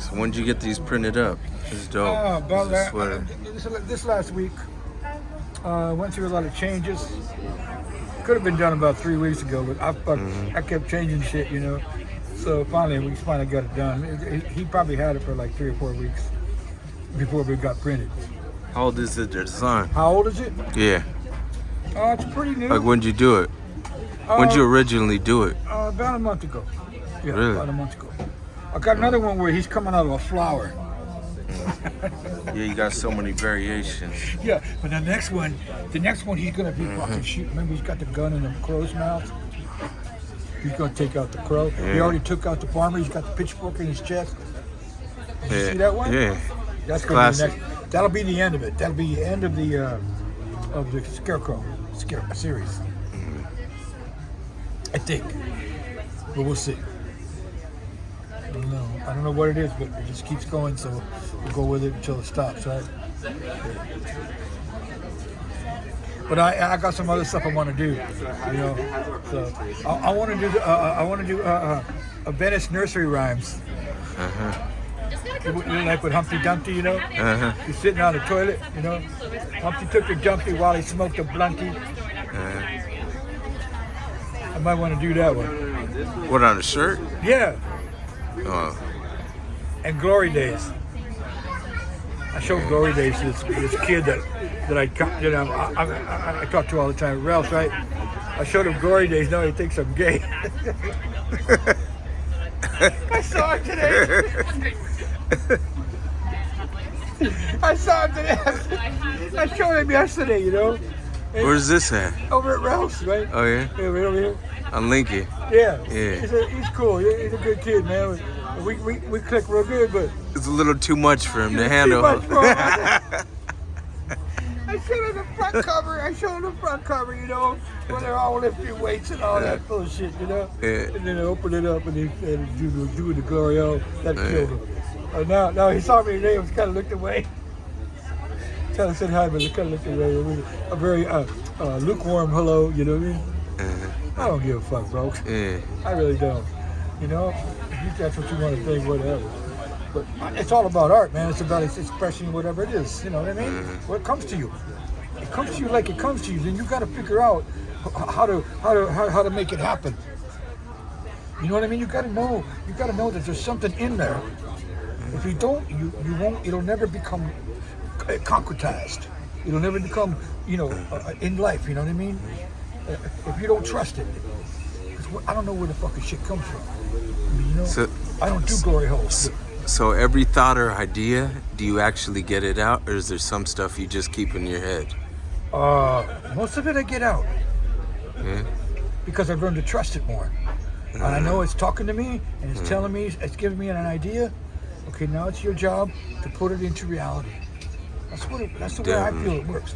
So when did you get these printed up? It's dope. About This sweater. this last week, went through a lot of changes. Could have been done about 3 weeks ago, but I kept changing shit, you know. So finally, we finally got it done. He probably had it for like 3 or 4 weeks before we got printed. How old is the design? How old is it? Yeah. It's pretty new. Like when did you do it? When did you originally do it? About a month ago. Yeah, Really? about a month ago. I got another one where he's coming out of a flower. Yeah, you got so many variations. Yeah, but the next one he's gonna be fucking shoot. Remember, he's got the gun in the crow's mouth. He's gonna take out the crow. Yeah. He already took out the farmer. He's got the pitchfork in his chest. Did you see that one? Yeah. That's gonna Classic. be the next. That'll be the end of it. That'll be the end of the Scarecrow series. I think, but we'll see. I don't know what it is, but it just keeps going, so we'll go with it until it stops, right? But I got some other stuff I want to do, you know. So I want to do a Venice nursery rhymes. Like with Humpty Dumpty, you know. He's sitting on the toilet, you know. Humpty took a dumpty while he smoked a blunty. I might want to do that one. What, on a shirt? Yeah. Oh. And Glory Days. I showed Glory Days to this kid that I talk to all the time, Ralph, right? I showed him Glory Days. Now he thinks I'm gay. I saw him today. I showed him yesterday, you know. Where's this at? Over at Ralph's, right? Oh, yeah? Yeah, right over here. On Lincoln. Yeah. Yeah. He's cool. He's a good kid, man. We click real good, but It's a little too much for him to too handle. much for him. I showed him the front cover, you know, when they're all lifting weights and all that bullshit, you know. Yeah. And then I opened it up and he said, do the glory hole. That killed him. Now he saw me today, he was kind of looked away. Kind of said hi, but he kind of looked away. A very lukewarm hello, you know what I mean? I don't give a fuck, bro. Yeah. I really don't. You know, if that's what you want to think, whatever. But it's all about art, man. It's about expressing whatever it is. You know what I mean? What comes to you. It comes to you like it comes to you. Then you got to figure out how to make it happen. You know what I mean? You got to know that there's something in there. If you don't, you won't. It'll never become concretized. It'll never become, you know, in life. You know what I mean? If you don't trust it, I don't know where the fucking shit comes from. You know, So- I don't do glory holes. So every thought or idea, do you actually get it out, or is there some stuff you just keep in your head? Most of it I get out Yeah. because I've learned to trust it more. And I know it's talking to me and it's telling me, it's giving me an idea. Okay, now it's your job to put it into reality. That's the way I feel it works.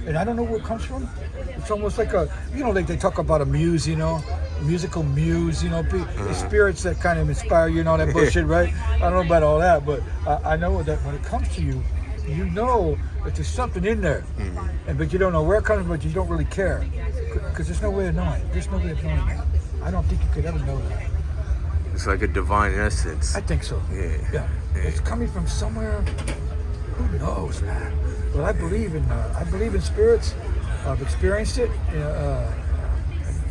And I don't know where it comes from. It's almost like like they talk about a muse, you know, musical muse, you know, the spirits that kind of inspire you and all that bullshit, right? I don't know about all that, but I know that when it comes to you, you know that there's something in there, but you don't know where it comes from, but you don't really care, because there's no way of knowing. There's no way of knowing that. I don't think you could ever know that. It's like a divine essence. I think so. Yeah. It's coming from somewhere. Who knows, man? But I believe in spirits. I've experienced it.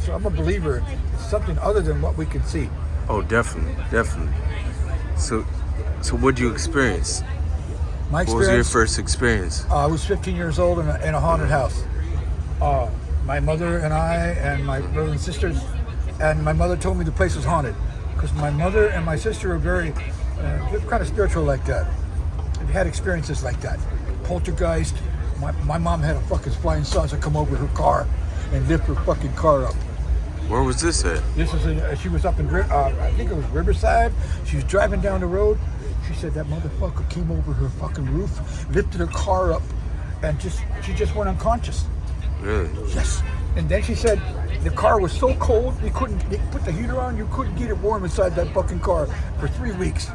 So I'm a believer in something other than what we can see. Oh, definitely. So what'd you experience? My What was your experience. first experience? I was 15 years old in a haunted house. My mother and I and my brothers and sisters, and my mother told me the place was haunted because my mother and my sister are very kind of spiritual like that. They've had experiences like that. Poltergeist. My mom had a fucking flying saucer come over her car and lift her fucking car up. Where was this at? She was up in, I think it was Riverside. She was driving down the road. She said that motherfucker came over her fucking roof, lifted her car up, and she just went unconscious. Really? Yes. And then she said the car was so cold, they put the heater on, you couldn't get it warm inside that fucking car for 3 weeks.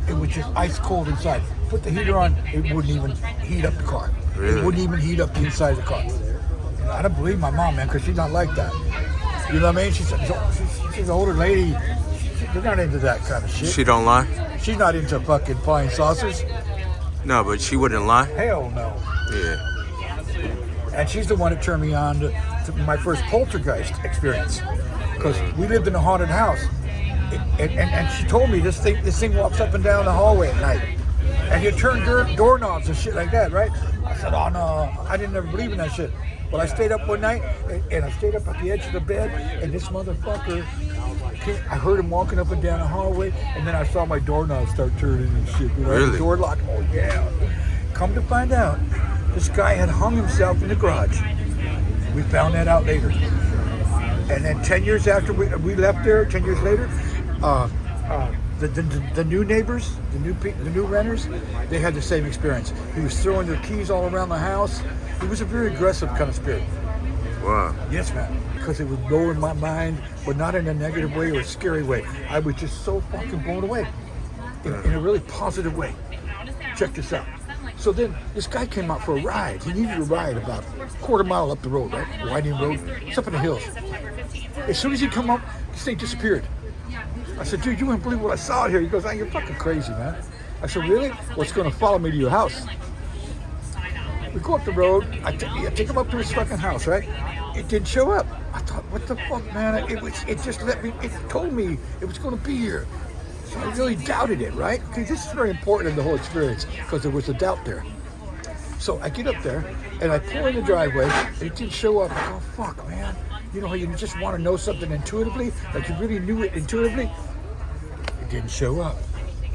It was just ice cold inside. Put the heater on, it wouldn't even heat up the car. Really? It wouldn't even heat up the inside of the car. And I don't believe my mom, man, because she's not like that. You know what I mean? She's an older lady. She's They're not into that kind of shit. She don't lie? She's not into fucking flying saucers. No, but she wouldn't lie? Hell no. Yeah. And she's the one that turned me on to my first poltergeist experience. Because we lived in a haunted house. And she told me this thing walks up and down the hallway at night. And you turn doorknobs and shit like that, right? I said, oh no, I didn't ever believe in that shit. But I stayed up one night, and I stayed up at the edge of the bed, and this motherfucker, I heard him walking up and down the hallway, and then I saw my doorknob start turning and shit. You know, really? The door locked. Oh yeah. Come to find out, this guy had hung himself in the garage. We found that out later. And then 10 years after we left there, 10 years later, the new neighbors, the new renters, they had the same experience. He was throwing their keys all around the house. He was a very aggressive kind of spirit. Wow. Yes, man. Because it would blow in my mind, but not in a negative way or a scary way. I was just so fucking blown away in a really positive way. Check this out. So then this guy came out for a ride. He needed a ride about a quarter mile up the road, right? Winding road. It's up in the hills. As soon as he come up, this thing disappeared. I said, dude, you wouldn't believe what I saw out here. He goes, oh, you're fucking crazy, man. I said, really? Well, it's going to follow me to your house. We go up the road. I take him up to his fucking house, right? It didn't show up. I thought, what the fuck, man? It just it told me it was going to be here. So I really doubted it, right? Because this is very important in the whole experience because there was a doubt there. So I get up there and I pull in the driveway and it didn't show up. I go, fuck, man. You know how you just want to know something intuitively? Like you really knew it intuitively? It didn't show up.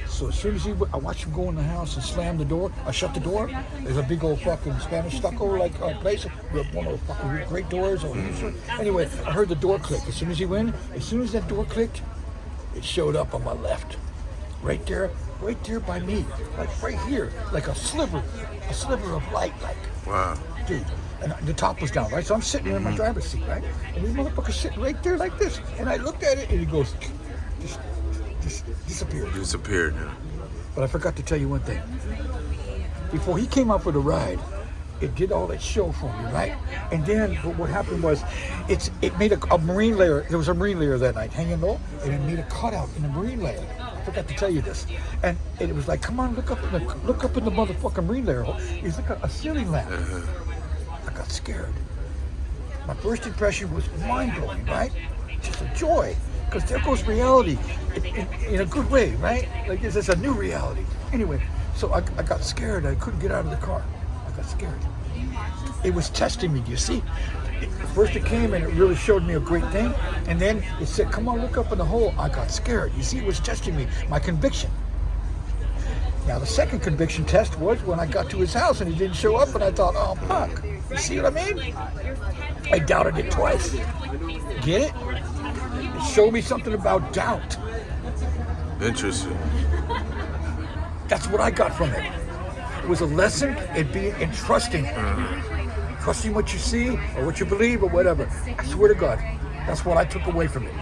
So as soon as I watched him go in the house and slam the door, I shut the door. There's a big old fucking Spanish stucco place, one of those fucking great doors. Anyway, I heard the door click. As soon as that door clicked, it showed up on my left, right there by me, like right here, like a sliver of light, like. Wow. Dude, and the top was down, right? So I'm sitting there in my driver's seat, right? And this motherfucker's sitting right there like this, and I looked at it, and he goes, just disappeared. Disappeared. Yeah. But I forgot to tell you one thing. Before he came out for the ride, it did all that show for me, right? And then what happened was, it made a marine layer. There was a marine layer that night hanging low, and it made a cutout in the marine layer. I forgot to tell you this. And it was like, come on, look up in the motherfucking marine layer. It's like a ceiling lamp. I got scared. My first impression was mind-blowing, right? Just a joy. Because there goes reality in a good way, right? Like this is a new reality. Anyway, so I got scared. I couldn't get out of the car. I got scared. It was testing me, do you see? First it came and it really showed me a great thing. And then it said, come on, look up in the hole. I got scared. You see, it was testing me, my conviction. Now, the second conviction test was when I got to his house and he didn't show up and I thought, oh, fuck. You see what I mean? I doubted it twice. Get it? It showed me something about doubt. Interesting. That's what I got from it. It was a lesson in trusting. Trusting what you see or what you believe or whatever. I swear to God, that's what I took away from it.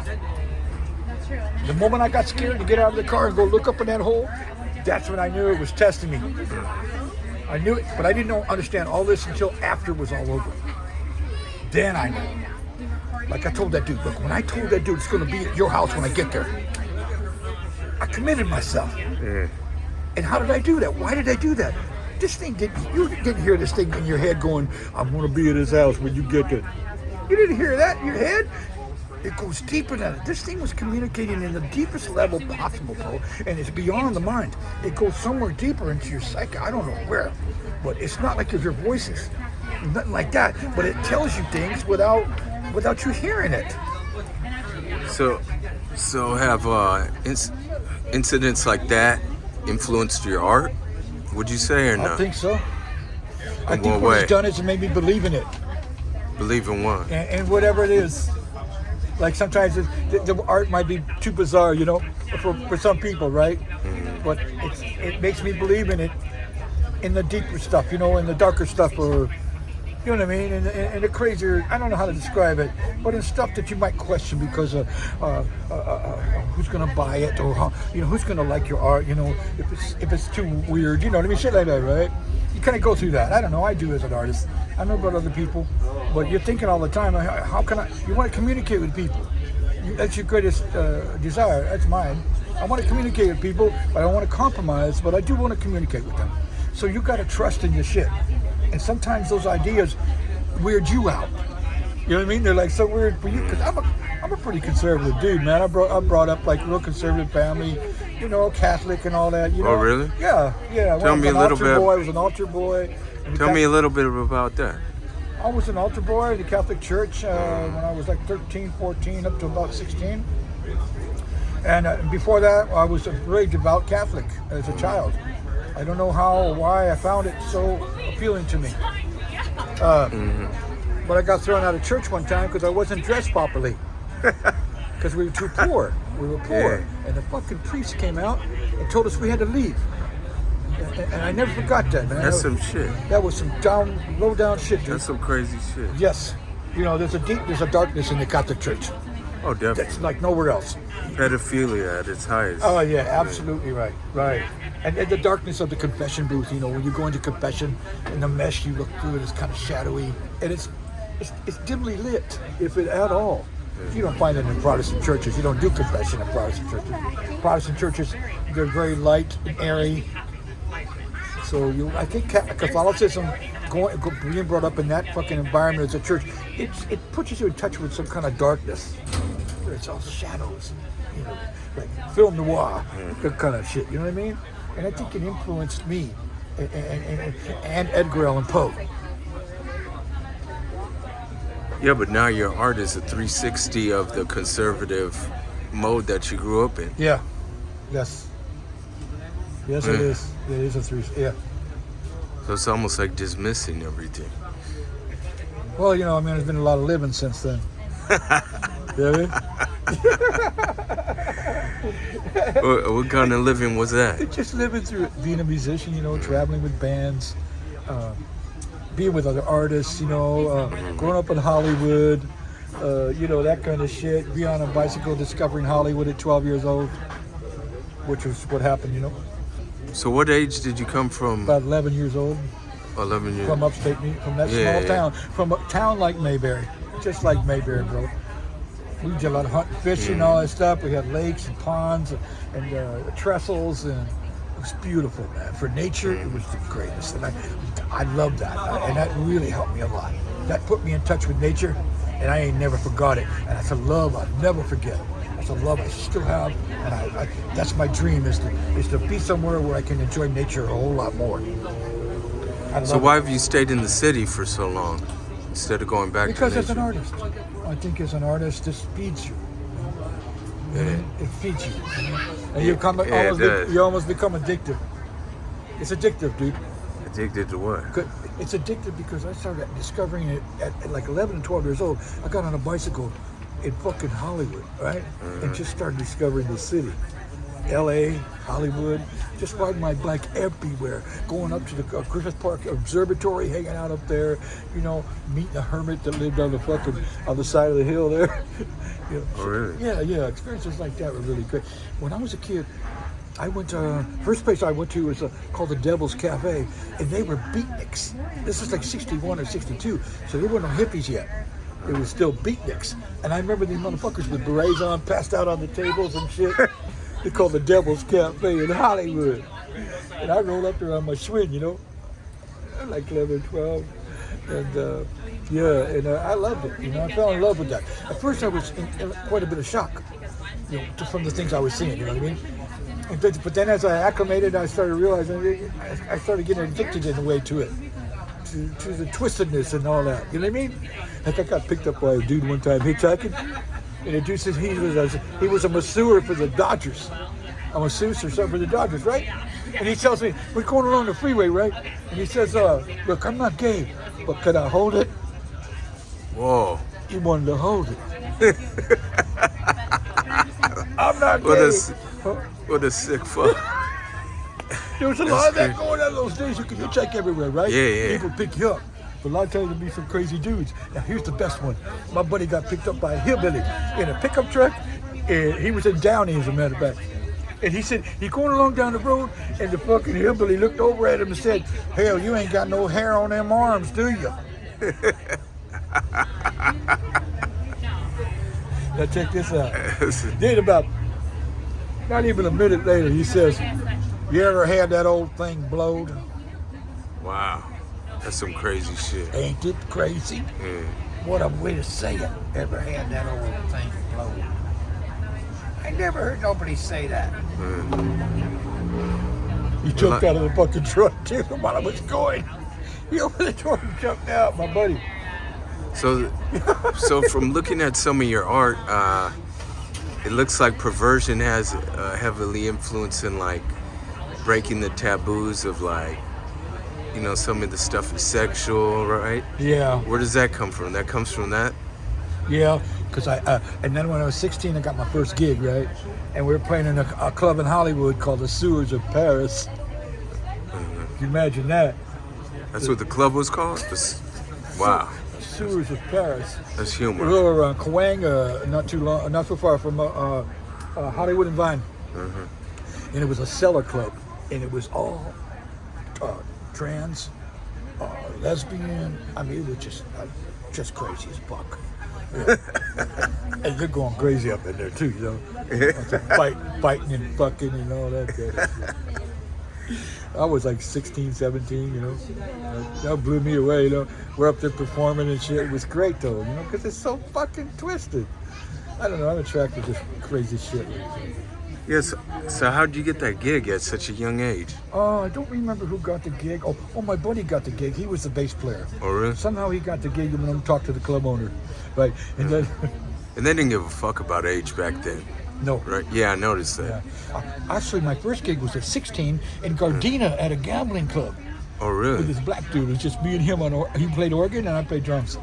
The moment I got scared to get out of the car and go look up in that hole, that's when I knew it was testing me. I knew it, but I didn't understand all this until after it was all over. Then I knew. Like I told that dude, look, when I told that dude it's going to be at your house when I get there, I committed myself. And how did I do that? Why did I do that? You didn't hear this thing in your head going, I'm going to be at his house when you get there. You didn't hear that in your head? It goes deeper than that. This thing was communicating in the deepest level possible, bro, and it's beyond the mind. It goes somewhere deeper into your psyche. I don't know where, but it's not like your voices, nothing like that. But it tells you things without you hearing it. So have incidents like that influenced your art? Would you say or not? I think so. I In think what what way? it's done is it made me believe in it. Believe in what? And whatever it is. Like sometimes the art might be too bizarre, you know, for some people, right? But it makes me believe in it, in the deeper stuff, you know, in the darker stuff, or you know what I mean, in the crazier. I don't know how to describe it, but in stuff that you might question because of who's gonna buy it, or how, you know, who's gonna like your art, you know, if it's too weird, you know what I mean, shit like that, right? You kind of go through that. I don't know. I do as an artist. I know about other people, but you're thinking all the time. How can I? You want to communicate with people. That's your greatest desire. That's mine. I want to communicate with people, but I don't want to compromise, but I do want to communicate with them. So you got to trust in your shit. And sometimes those ideas weird you out. You know what I mean? They're like so weird for you because I'm a pretty conservative dude, man. I'm brought up like real conservative family, you know, Catholic and all that. You know? Oh, really? Yeah. Tell me a little bit. I was an altar boy. Tell me a little bit about that. I was an altar boy at the Catholic Church when I was like 13, 14, up to about 16. And before that, I was a very devout Catholic as a child. I don't know how or why I found it so appealing to me. But I got thrown out of church one time because I wasn't dressed properly. Because we were too poor. We were poor. Yeah. And the fucking priest came out and told us we had to leave. And I never forgot that, man. That's some shit. That was some low down shit, dude. That's some crazy shit. Yes. You know, there's a darkness in the Catholic Church. Oh, definitely. That's like nowhere else. Pedophilia at its highest. Oh, yeah, absolutely right. Right. And the darkness of the confession booth, you know, when you go into confession and the mesh you look through it is kind of shadowy. And it's dimly lit, if it at all. You don't find it in Protestant churches. You don't do confession in Protestant churches. Protestant churches, they're very light and airy. So I think Catholicism, being brought up in that fucking environment as a church, it puts you in touch with some kind of darkness. It's all shadows, you know, like film noir, that kind of shit. You know what I mean? And I think it influenced me and Edgar Allan Poe. Yeah, but now your art is a 360 of the conservative mode that you grew up in. Yeah. Yes. Yes, it is. It is a 360. Yeah. So it's almost like dismissing everything. Well, you know, I mean, there's been a lot of living since then. Yeah. What kind of living was that? Just living through it, being a musician, you know, traveling with bands, being with other artists, you know, growing up in Hollywood, you know, that kind of shit. Be on a bicycle discovering Hollywood at 12 years old, which was what happened, you know. So what age did you come from? About 11 years old. 11 years. From upstate, from that small town, from a town like Mayberry, just like Mayberry, bro. We did a lot of hunting, fishing, and all that stuff. We had lakes and ponds and trestles, and it was beautiful, man. For nature, it was the greatest, and I love that, and that really helped me a lot. That put me in touch with nature, and I ain't never forgot it. And that's a love I'll never forget. That's a love I still have, and that's my dream is to be somewhere where I can enjoy nature a whole lot more. So why have you stayed in the city for so long instead of going back because to nature? Because as an artist, I think as an artist, this feeds you. Yeah. It feeds you. And you almost become addictive. It's addictive, dude. Addicted to what? It's addictive because I started discovering it at like 11 and 12 years old. I got on a bicycle in fucking Hollywood, right? And just started discovering the city. LA, Hollywood, just riding my bike everywhere, going up to the Griffith Park Observatory, hanging out up there, you know, meeting a hermit that lived on the side of the hill there. You know, oh, really? Yeah, experiences like that were really great. When I was a kid, I went to, first place I went to was called the Devil's Cafe, and they were beatniks. This was like 61 or 62, so there weren't no hippies yet. It was still beatniks. And I remember these motherfuckers with berets on, passed out on the tables and shit. They called the Devil's Cafe in Hollywood. And I rolled up there on my Schwinn, you know, like 11, 12. And I loved it, you know, I fell in love with that. At first I was in quite a bit of shock, you know, from the things I was seeing, you know what I mean? But then as I acclimated, I started realizing, I started getting addicted in a way to it, to the twistedness and all that, you know what I mean? Like I got picked up by a dude one time hitchhiking. And the dude says he was a masseur for the Dodgers. A masseuse or something for the Dodgers, right? And he tells me, we're going along the freeway, right? And he says, look, I'm not gay, but could I hold it? Whoa. He wanted to hold it. I'm not gay. What a sick fuck. There was a lot of that going on those days. You could hitchhike everywhere, right? Yeah. People pick you up. But a lot of times there'd be some crazy dudes. Now here's the best one. My buddy got picked up by a hillbilly in a pickup truck, and he was in Downey, as a matter of fact. And he said, he going along down the road, and the fucking hillbilly looked over at him and said, hell, you ain't got no hair on them arms, do you? Now check this out. Then about not even a minute later, he says, "You ever had that old thing blowed?" Wow. That's some crazy shit. Ain't it crazy? Yeah. What a way to say it. Ever had that old thing blowed? I never heard nobody say that. He jumped out of the fucking truck too while I was going. He opened the door and jumped out, my buddy. So from looking at some of your art, it looks like perversion has heavily influence in like breaking the taboos of like, you know, some of the stuff is sexual, right? Yeah. Where does that come from? That comes from that? Yeah, because and then when I was 16, I got my first gig, right? And we were playing in a club in Hollywood called the Sewers of Paris. Can you imagine that? That's what the club was called? Wow. Sewers of Paris. That's humor. We were around Cahuenga, not so far from Hollywood and Vine. And it was a cellar club, and it was all trans, lesbian. I mean, it was just crazy as fuck. Yeah. And they're going crazy up in there too, you know. Fighting and fucking and all that kind of shit. I was like 16, 17, you know. That blew me away, you know. We're up there performing and shit. It was great though, you know, because it's so fucking twisted. I don't know, I'm attracted to crazy shit. Yes. So how'd you get that gig at such a young age? I don't remember who got the gig. Oh, my buddy got the gig. He was the bass player. Oh, really? Somehow he got the gig and then talked to the club owner, right? And then And they didn't give a fuck about age back then. no, Right? Yeah, I noticed that. yeah. Actually, my first gig was at 16 in Gardena at a gambling club Oh, with really? this black dude. It was just me and him he played organ and I played drums.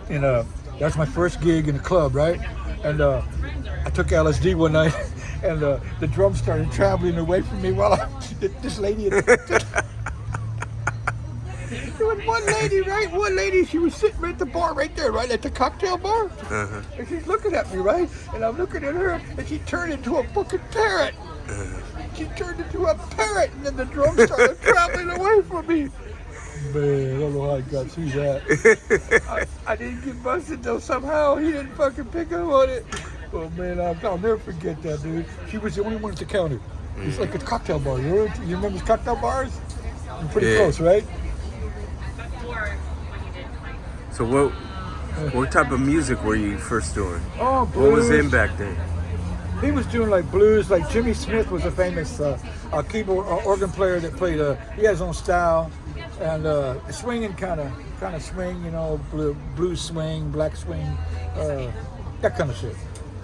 And that was my first gig in a club, right? And I took LSD one night. And the drums started traveling away from me while this lady. There was one lady, right? One lady, she was sitting right at the bar, right there, right at the cocktail bar. And she's looking at me, right? And I'm looking at her, and she turned into a fucking parrot. She turned into a parrot, and then the drums started traveling away from me. Man, I don't know how I got through that. I didn't get busted though. Somehow he didn't fucking pick up on it. Oh man, I'll never forget that, dude. She was the only one at the counter. It's like a cocktail bar. You remember cocktail bars? You're pretty close, right? So what type of music were you first doing? Oh, blues. What was in back then? He was doing like blues. Like Jimmy Smith was a famous keyboard organ player that played. He has his own style, and swinging kind of swing. You know, blues swing, black swing, that kind of shit.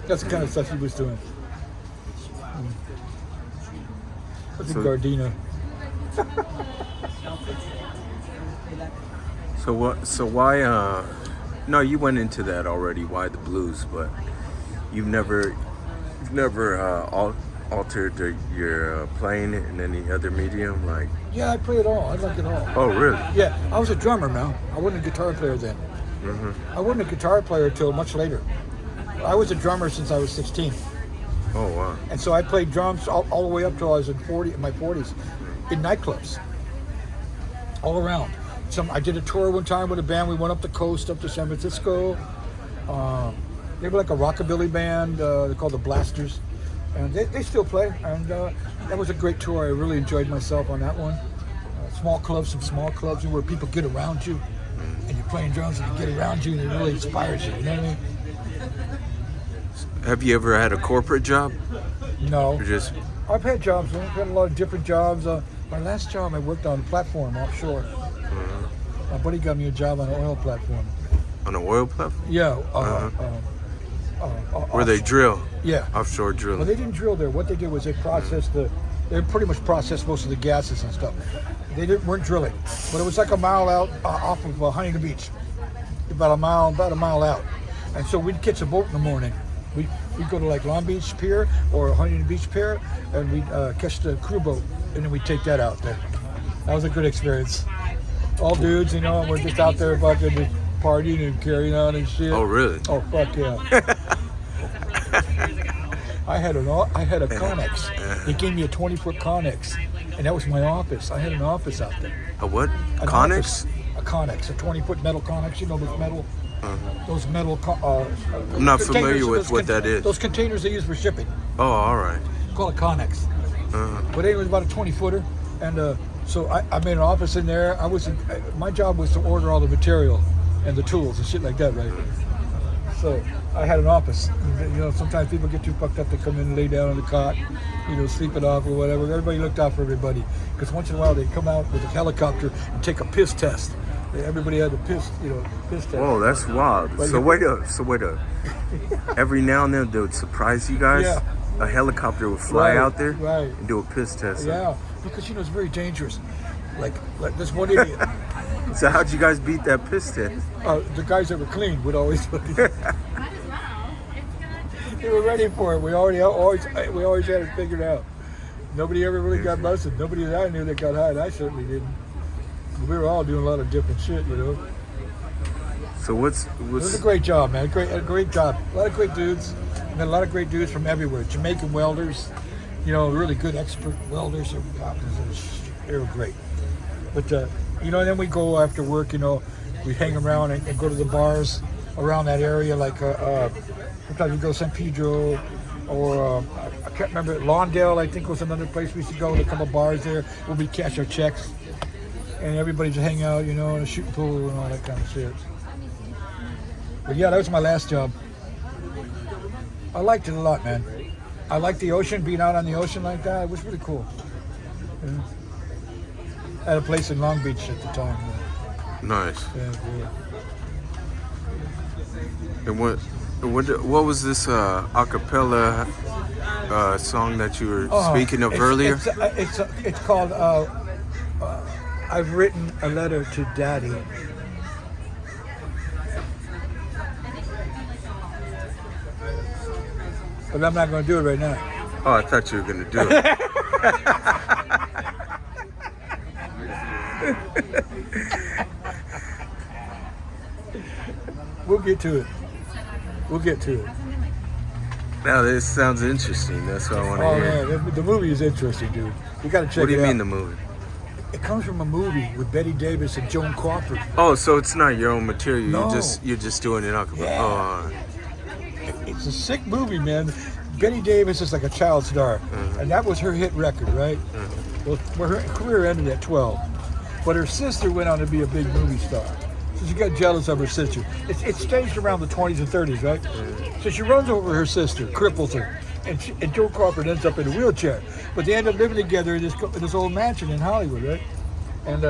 That's the kind of stuff he was doing. That's in Gardena. So why? No, you went into that already. Why the blues? But you've never altered your playing in any other medium, like? Yeah, I play it all. I like it all. Oh, really? Yeah, I was a drummer, man. I wasn't a guitar player then. I wasn't a guitar player until much later. I was a drummer since I was 16. Oh, wow. And so I played drums all the way up till I was in my 40s in nightclubs all around. I did a tour one time with a band. We went up the coast, up to San Francisco. They were like a rockabilly band. They're called the Blasters. And they still play. And that was a great tour. I really enjoyed myself on that one. Some small clubs where people get around you. And you're playing drums and they get around you and it really inspires you. You know what I mean? Have you ever had a corporate job? No. Or just... I've had jobs. I've had a lot of different jobs. My last job, I worked on a platform offshore. My buddy got me a job on an oil platform. On an oil platform? Yeah. Where they drill? Yeah. Offshore drilling. Well, they didn't drill there. What they did was they pretty much processed most of the gases and stuff. They weren't drilling, but it was like a mile out off of Huntington Beach, about a mile out. And so we'd catch a boat in the morning. We'd go to like Long Beach Pier or Huntington Beach Pier, and we'd catch the crew boat, and then we'd take that out there. That was a good experience. All dudes, you know, and we're just out there fucking just partying and carrying on and shit. Oh, really? Oh, fuck yeah. I had a Connex. They gave me a 20-foot Connex, and that was my office. I had an office out there. A what? An Connex? office. A Connex, a 20-foot metal Connex, you know, with metal. Those metal. I'm not containers, familiar with those what that is. Those containers they use for shipping. Oh, all right. Call it Connex. But anyway, it was about a 20-footer, and so I made an office in there. My job was to order all the material and the tools and shit like that, right? So I had an office. Sometimes people get too fucked up. They come in and lay down on the cot, sleep it off or whatever. Everybody looked out for everybody, because once in a while they'd come out with a helicopter and take a piss test. Everybody had the piss test. Whoa, that's wild. So wait up. Every now and then they would surprise you guys. Yeah. A helicopter would fly out there and do a piss test. Yeah, because it's very dangerous. Like this one idiot. So how'd you guys beat that piss test? The guys that were clean would always. They were ready for it. We always had it figured out. Nobody ever really got busted. Nobody that I knew that got high. I certainly didn't. We were all doing a lot of different shit, So what's It was a great job, man. A great job. A lot of great dudes. And a lot of great dudes from everywhere. Jamaican welders, really good expert welders. They were great. But and then we go after work. We hang around and go to the bars around that area. Like sometimes we go to San Pedro, or I can't remember, Lawndale. I think was another place we used to go. To a couple bars there where we cash our checks, and everybody just hang out, in a shooting pool and all that kind of shit. But yeah, that was my last job. I liked it a lot, man. I liked the ocean, being out on the ocean like that. It was really cool. Yeah. I had a place in Long Beach at the time. nice? Yeah. And what was this a cappella song that you were speaking of earlier? It's called I've Written a Letter to Daddy. But I'm not going to do it right now. Oh, I thought you were going to do it. We'll get to it. Now, this sounds interesting. That's what I want to hear. Oh, man. The movie is interesting, dude. You got to check it out. What do you mean, the movie? It comes from a movie with Betty Davis and Joan Crawford. Oh, so it's not your own material. No. You're just doing it out. Yeah. Oh, all right. It's a sick movie, man. Betty Davis is like a child star, and that was her hit record, right? Well, her career ended at 12, but her sister went on to be a big movie star. So she got jealous of her sister. It's staged around the 20s and 30s, right? So she runs over her sister, cripples her, and Joan Crawford ends up in a wheelchair. But they end up living together in this old mansion in Hollywood, right? And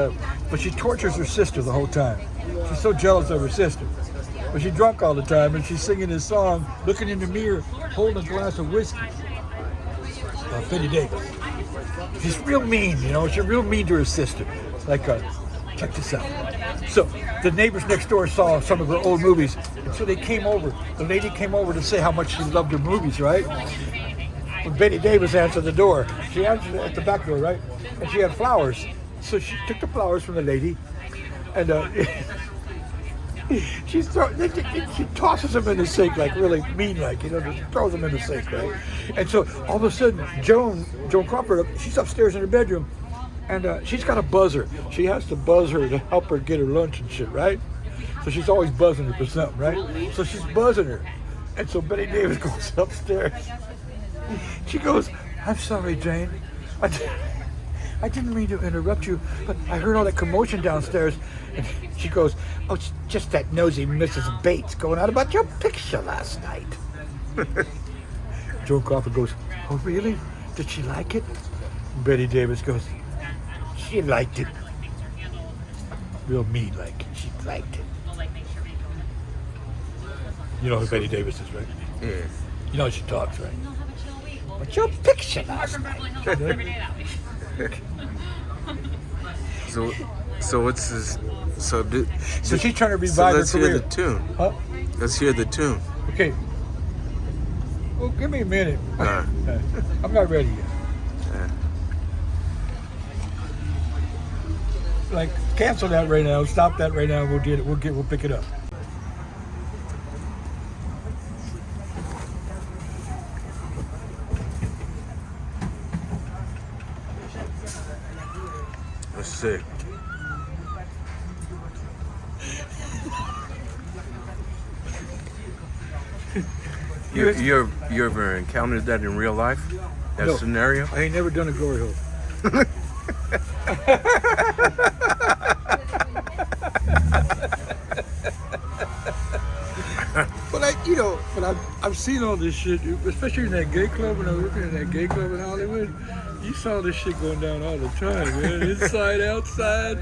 but she tortures her sister the whole time. She's so jealous of her sister. But she's drunk all the time, and she's singing this song, looking in the mirror, holding a glass of whiskey. Betty Davis. She's real mean, She's real mean to her sister. Like, check this out. So the neighbors next door saw some of her old movies, and so they came over. The lady came over to say how much she loved her movies, right? When Betty Davis answered the door, she answered at the back door, right? And she had flowers. So she took the flowers from the lady, and she tosses them in the sink, like really mean, like, just throws them in the sink, right? And so all of a sudden, Joan Crawford, she's upstairs in her bedroom, and she's got a buzzer. She has to buzz her to help her get her lunch and shit, right? So she's always buzzing her for something, right? So she's buzzing her, and so Betty Davis goes upstairs. She goes, "I'm sorry, Jane. I didn't mean to interrupt you, but I heard all that commotion downstairs." And she goes, "Oh, it's just that nosy Mrs. Bates going on about your picture last night." Joan Crawford goes, "Oh, really? Did she like it?" And Betty Davis goes, "She liked it." Real mean, like, she liked it. You know who Betty Davis is, right? Yeah. You know how she talks, right? But your picture last night. So what's this? So she's trying to revive so her let's career. hear the tune. Huh? Let's hear the tune. Okay. Well, give me a minute. Right. I'm not ready yet. Like, cancel that right now. Stop that right now. We'll get it. We'll pick it up. That's sick. You ever encountered that in real life? That No. scenario? I ain't never done a glory hole. But I've seen all this shit, especially in that gay club. When I was working in that gay club in Hollywood, you saw this shit going down all the time, man. Inside, outside.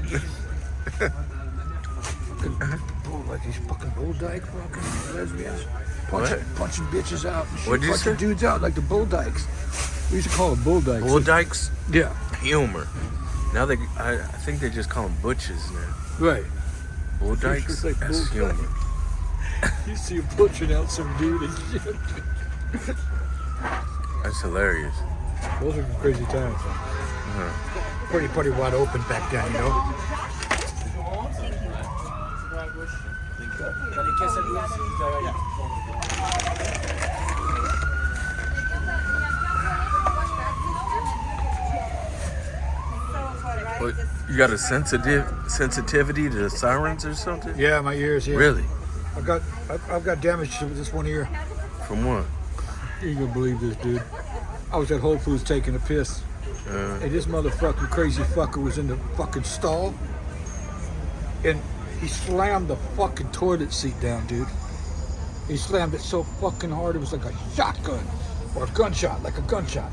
Like these fucking bull dyke fucking lesbians. Punching bitches out and shit. What'd you punching say? dudes out like the bull dykes. We used to call them bull dykes. Bull dykes? Yeah. Humor. Now I think they just call them butches now. Right. Bull dykes? It's like That's bull humor. You see him punching out some dude and shit. That's hilarious. Those are crazy times. Pretty wide open back then, you know. What, you got a sensitivity to sirens or something? Yeah, my ears. Yeah. Really? I've got damage to this one ear. From what? You ain't gonna believe this, dude. I was at Whole Foods taking a piss, and this motherfucking crazy fucker was in the fucking stall, and he slammed the fucking toilet seat down, dude. He slammed it so fucking hard it was like a shotgun or a gunshot, like a gunshot.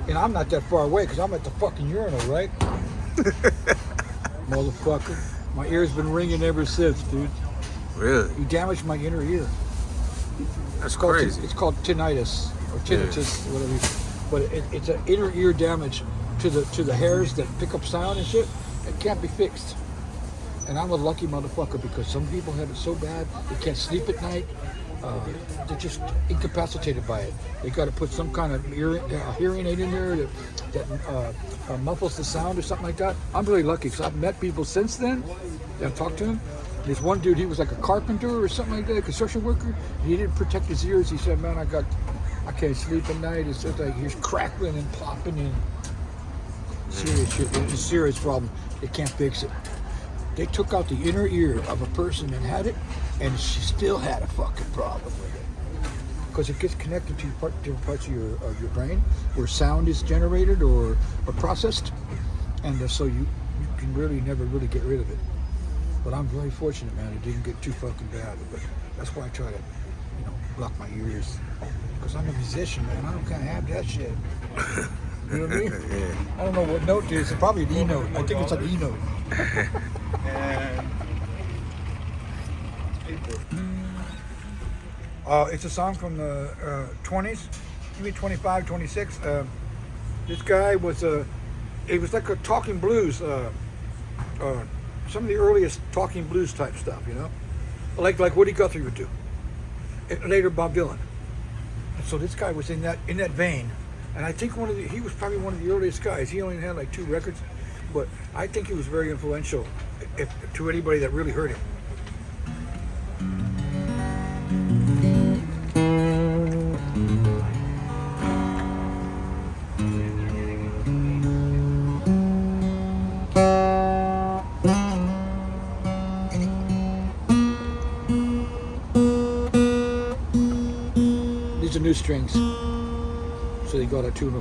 And I'm not that far away because I'm at the fucking urinal, right? Motherfucker. My ear's been ringing ever since, dude. Really? He damaged my inner ear. That's crazy. It's called tinnitus or tinnitus, whatever. But it's an inner ear damage to the hairs that pick up sound and shit. It can't be fixed. And I'm a lucky motherfucker because some people have it so bad they can't sleep at night. They're just incapacitated by it. They got to put some kind of hearing aid in there that muffles the sound or something like that. I'm really lucky because I've met people since then. I've talked to him. There's one dude, he was like a carpenter or something like that, a construction worker. He didn't protect his ears. He said, man, I can't sleep at night. It's just like he's crackling and plopping and serious shit. It's a serious problem. They can't fix it. They took out the inner ear of a person that had it, and she still had a fucking problem with it. Because it gets connected to different parts of your brain where sound is generated or processed. And so you can really never really get rid of it. But I'm very fortunate, man. It didn't get too fucking bad. But that's why I try to, block my ears. Because I'm a musician, man. I don't kind of have that shit. You know what I mean? Yeah. I don't know what note it is. It's probably an E note. I think it's like an E note. It's a song from the 20s, maybe 25, 26. This guy was it was like a talking blues, some of the earliest talking blues type stuff, like Woody Guthrie would do. And later Bob Dylan. And so this guy was in that vein, and I think he was probably one of the earliest guys. He only had like 2 records, but I think he was very influential to anybody that really heard him. These are new strings, so they got a tune.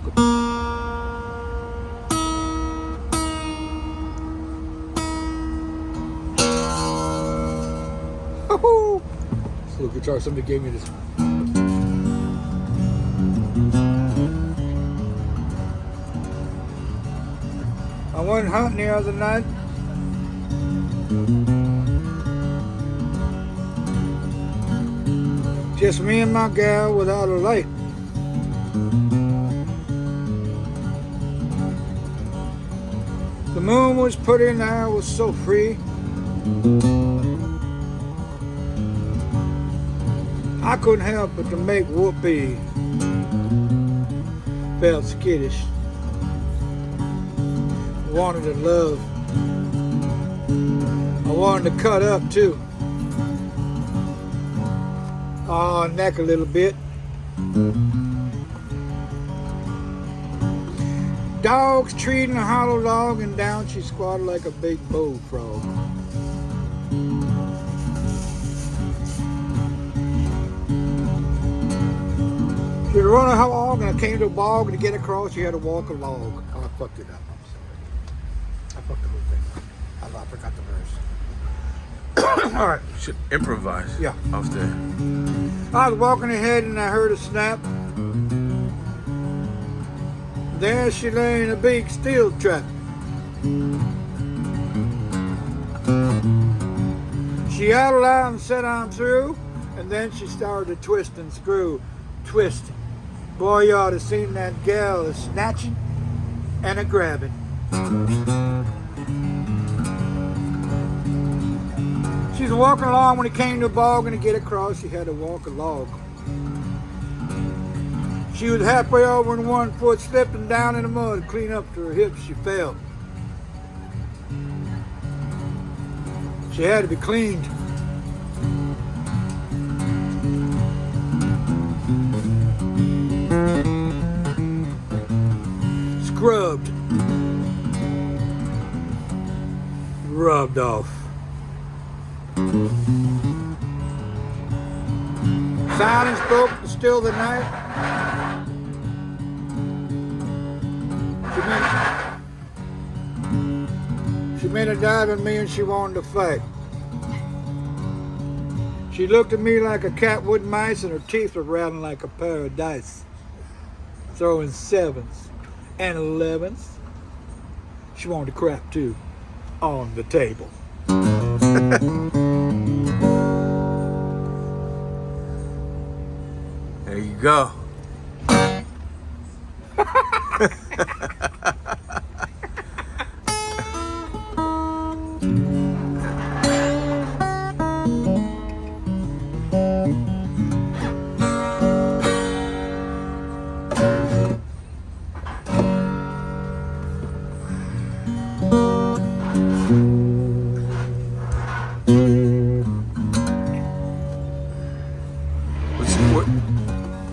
This little guitar, somebody gave me this. I went hunting the other night. Just me and my gal without a light. The moon was put in there, was so free. I couldn't help but to make whoopee. Felt skittish. Wanted to love. I wanted to cut up too. Oh, neck a little bit. Dogs treating a hollow log, and down she squatted like a big bullfrog. She was running her log, and I came to a bog, and to get across, she had to walk a log. Oh, I fucked it up. I'm sorry. I fucked the whole thing. I forgot the verse. All right. Should improvise. Yeah. Off there. I was walking ahead, and I heard a snap. There she lay in a big steel trap. She yelled out and said, "I'm through." And then she started to twist and screw. Twist. Boy, you ought to seen that gal a snatching and a grabbing. She's walking along when it came to a bog, and to get across, she had to walk a log. She was halfway over and 1 foot slipping down in the mud, clean up to her hips she fell. She had to be cleaned. Scrubbed. Rubbed off. Silence broke to still the night. She made a dive at me and she wanted to fight. She looked at me like a cat would mice, and her teeth were rattling like a pair of dice. Throwing 7s and 11s. She wanted to crap too on the table. There you go.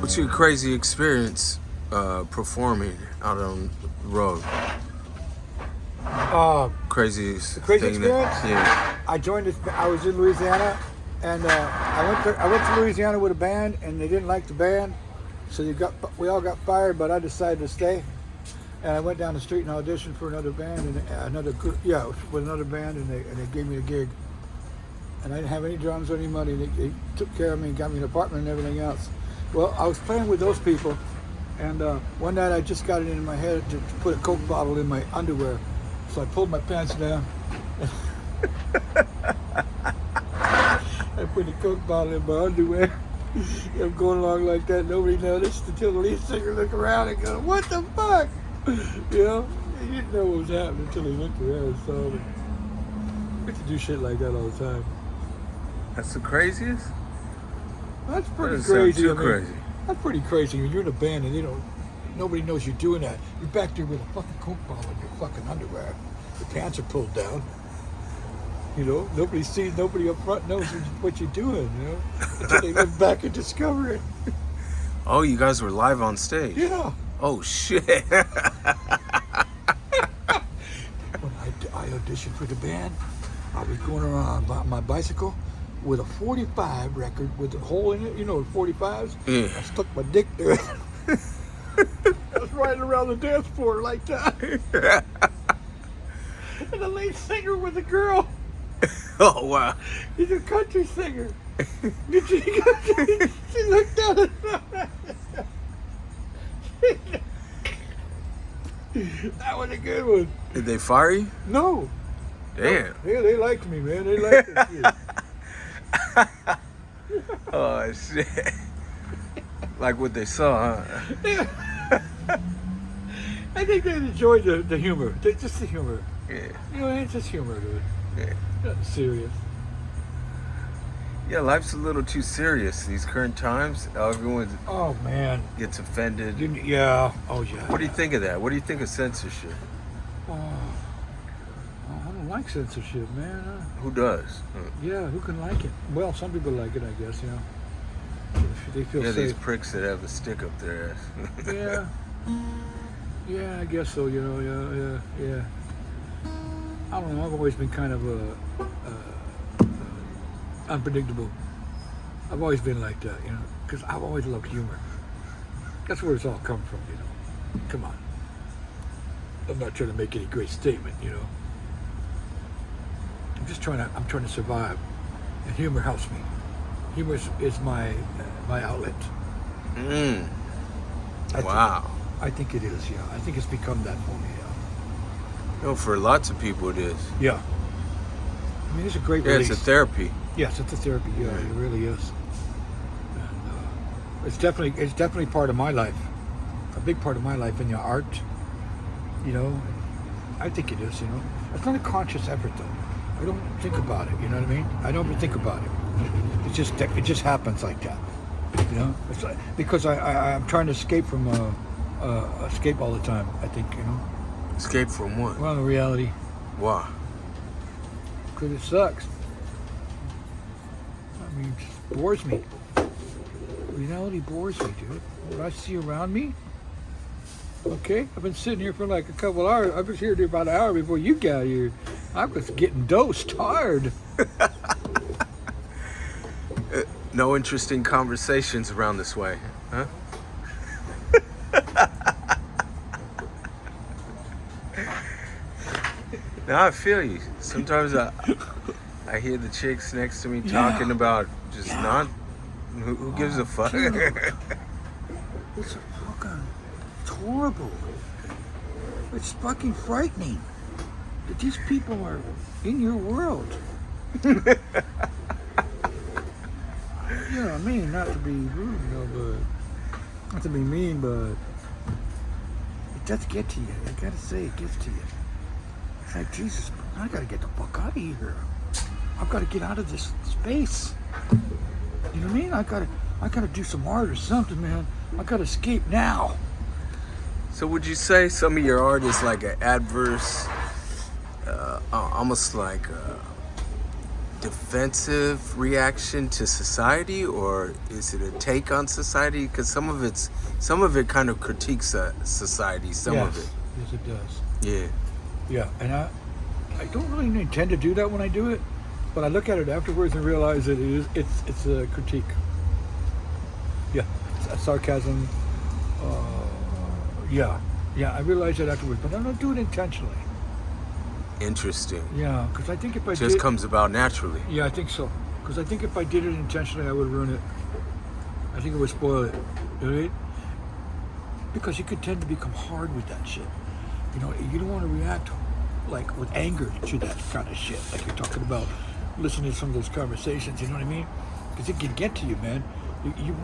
What's your crazy experience performing out on the road? Craziest The crazy thing experience? Yeah. I joined this. I was in Louisiana, and I went to Louisiana with a band, and they didn't like the band, so we all got fired. But I decided to stay, and I went down the street and auditioned for another band with another band, and they gave me a gig. And I didn't have any drums or any money. They took care of me and got me an apartment and everything else. Well, I was playing with those people, and one night I just got it in my head to put a Coke bottle in my underwear. So I pulled my pants down. I put the Coke bottle in my underwear. I'm going along like that. Nobody noticed until the lead singer looked around and go, "What the fuck?" You know, he didn't know what was happening until he looked around and saw me. I get to do shit like that all the time. That's the craziest? That's pretty That doesn't crazy. sound too crazy. That's pretty crazy. When you're in a band and nobody knows you're doing that. You're back there with a fucking Coke bottle in your fucking underwear. Your pants are pulled down. You know, nobody sees, nobody up front knows what you're doing, you know, until they look back and discover it. Oh, you guys were live on stage? Yeah. Oh, shit. When I auditioned for the band, I was going around on my bicycle with a 45 record with a hole in it, you know, 45s. Yeah. I stuck my dick there. I was riding around the dance floor like that. And the lead singer was a girl. Oh, wow. He's a country singer. She looked down at that was a good one. Did they fire you? No. Damn. Yeah, they liked me, man. They liked that shit. Oh, shit. Like what they saw, huh? I think they enjoyed the humor. Just the humor. Yeah. You know, it's just humor, dude. Yeah. Nothing serious. Yeah, life's a little too serious these current times. Everyone Oh, man. gets offended. Yeah. Oh, yeah. What do you think of that? What do you think of censorship? Oh, I don't like censorship, man. Who does? Yeah, who can like it? Well, some people like it, I guess, you know. They feel Yeah, these safe. pricks that have a stick up their ass. Yeah. Yeah, I guess so, you know, yeah. I don't know, I've always been kind of unpredictable. I've always been like that, you know, because I've always loved humor. That's where it's all come from, you know. Come on. I'm not trying to make any great statement, you know. I'm trying to survive. And humor helps me. Humor is my outlet. Wow. I think it is, yeah. I think it's become that for me, yeah. No, for lots of people it is. Yeah. I mean, it's a great Yeah, release. it's a therapy. Yes, it's a therapy. Yeah, it really is. And it's definitely part of my life. A big part of my life in the art. You know, I think it is. You know, it's not a conscious effort though. I don't think about it. You know what I mean? I don't even think about it. It just happens like that. You know, it's like, because I'm trying to escape from escape all the time. I think, you know. Escape from what? Well, the reality. Why? Because it sucks. I mean, it just bores me. Reality bores me, dude. What I see around me. Okay, I've been sitting here for like a couple hours. I was here about an hour before you got here. I was getting dosed hard. No interesting conversations around this way, huh? Now I feel you. Sometimes I hear the chicks next to me talking about just not. Who gives a fuck? It's horrible. It's fucking frightening that these people are in your world. You know what I mean? Not to be rude, you know, but not to be mean, but it does get to you. I gotta say, it gets to you. It's like, Jesus, I gotta get the fuck out of here. I've got to get out of this space. You know what I mean? I gotta do some art or something, man. I gotta escape now. So would you say some of your art is like an adverse, almost like a defensive reaction to society, or is it a take on society? Because some of it kind of critiques society. Some of it. Yes, it does. Yeah. Yeah, and I don't really intend to do that when I do it, but I look at it afterwards and realize that it's a critique. Yeah, it's a sarcasm. Yeah, I realize that afterwards, but I don't do it intentionally. Interesting. Yeah, because I think if I just comes about naturally. Yeah, I think so. Because I think if I did it intentionally, I would ruin it. I think it would spoil it. You know what I mean? Because you could tend to become hard with that shit. You know, you don't want to react like with anger to that kind of shit. Like you're talking about listening to some of those conversations. You know what I mean? Because it can get to you, man. You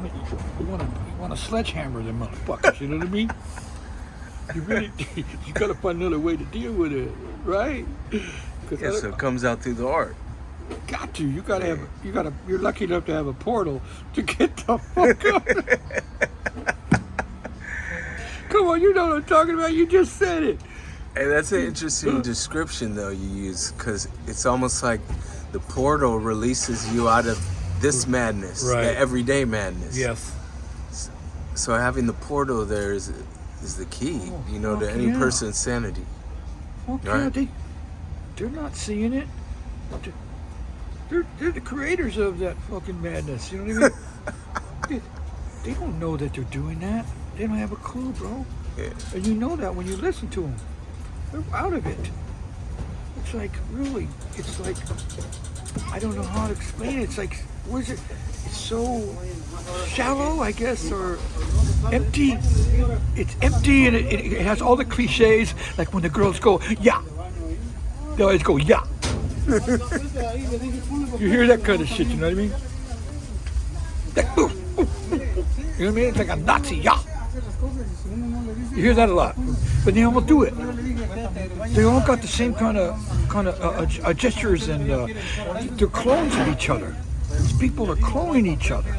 want to sledgehammer them motherfuckers. You know what I mean? You really, you gotta find another way to deal with it, right? Yeah, so it comes out through the art. Got to. You're lucky enough to have a portal to get the fuck out. Come on, you know what I'm talking about. You just said it. Hey, that's an interesting description, though, you use, because it's almost like the portal releases you out of this madness, the everyday madness. Yes. So having the portal there is the key, to any person's sanity. Okay, right? They're not seeing it. They're the creators of that fucking madness. You know what I mean? they don't know that they're doing that. They don't have a clue, bro. Yeah. And you know that when you listen to them. They're out of it. It's like, really, it's like, I don't know how to explain it. It's like, where's it? It's so shallow, I guess, or empty. It's empty and it has all the cliches, like when the girls go, yeah. They always go, yeah. You hear that kind of shit, you know what I mean? Like, ooh, ooh. You know what I mean? It's like a Nazi, yeah. You hear that a lot, but they all do it. They all got the same kind of gestures, and they're clones of each other. These people are cloning each other,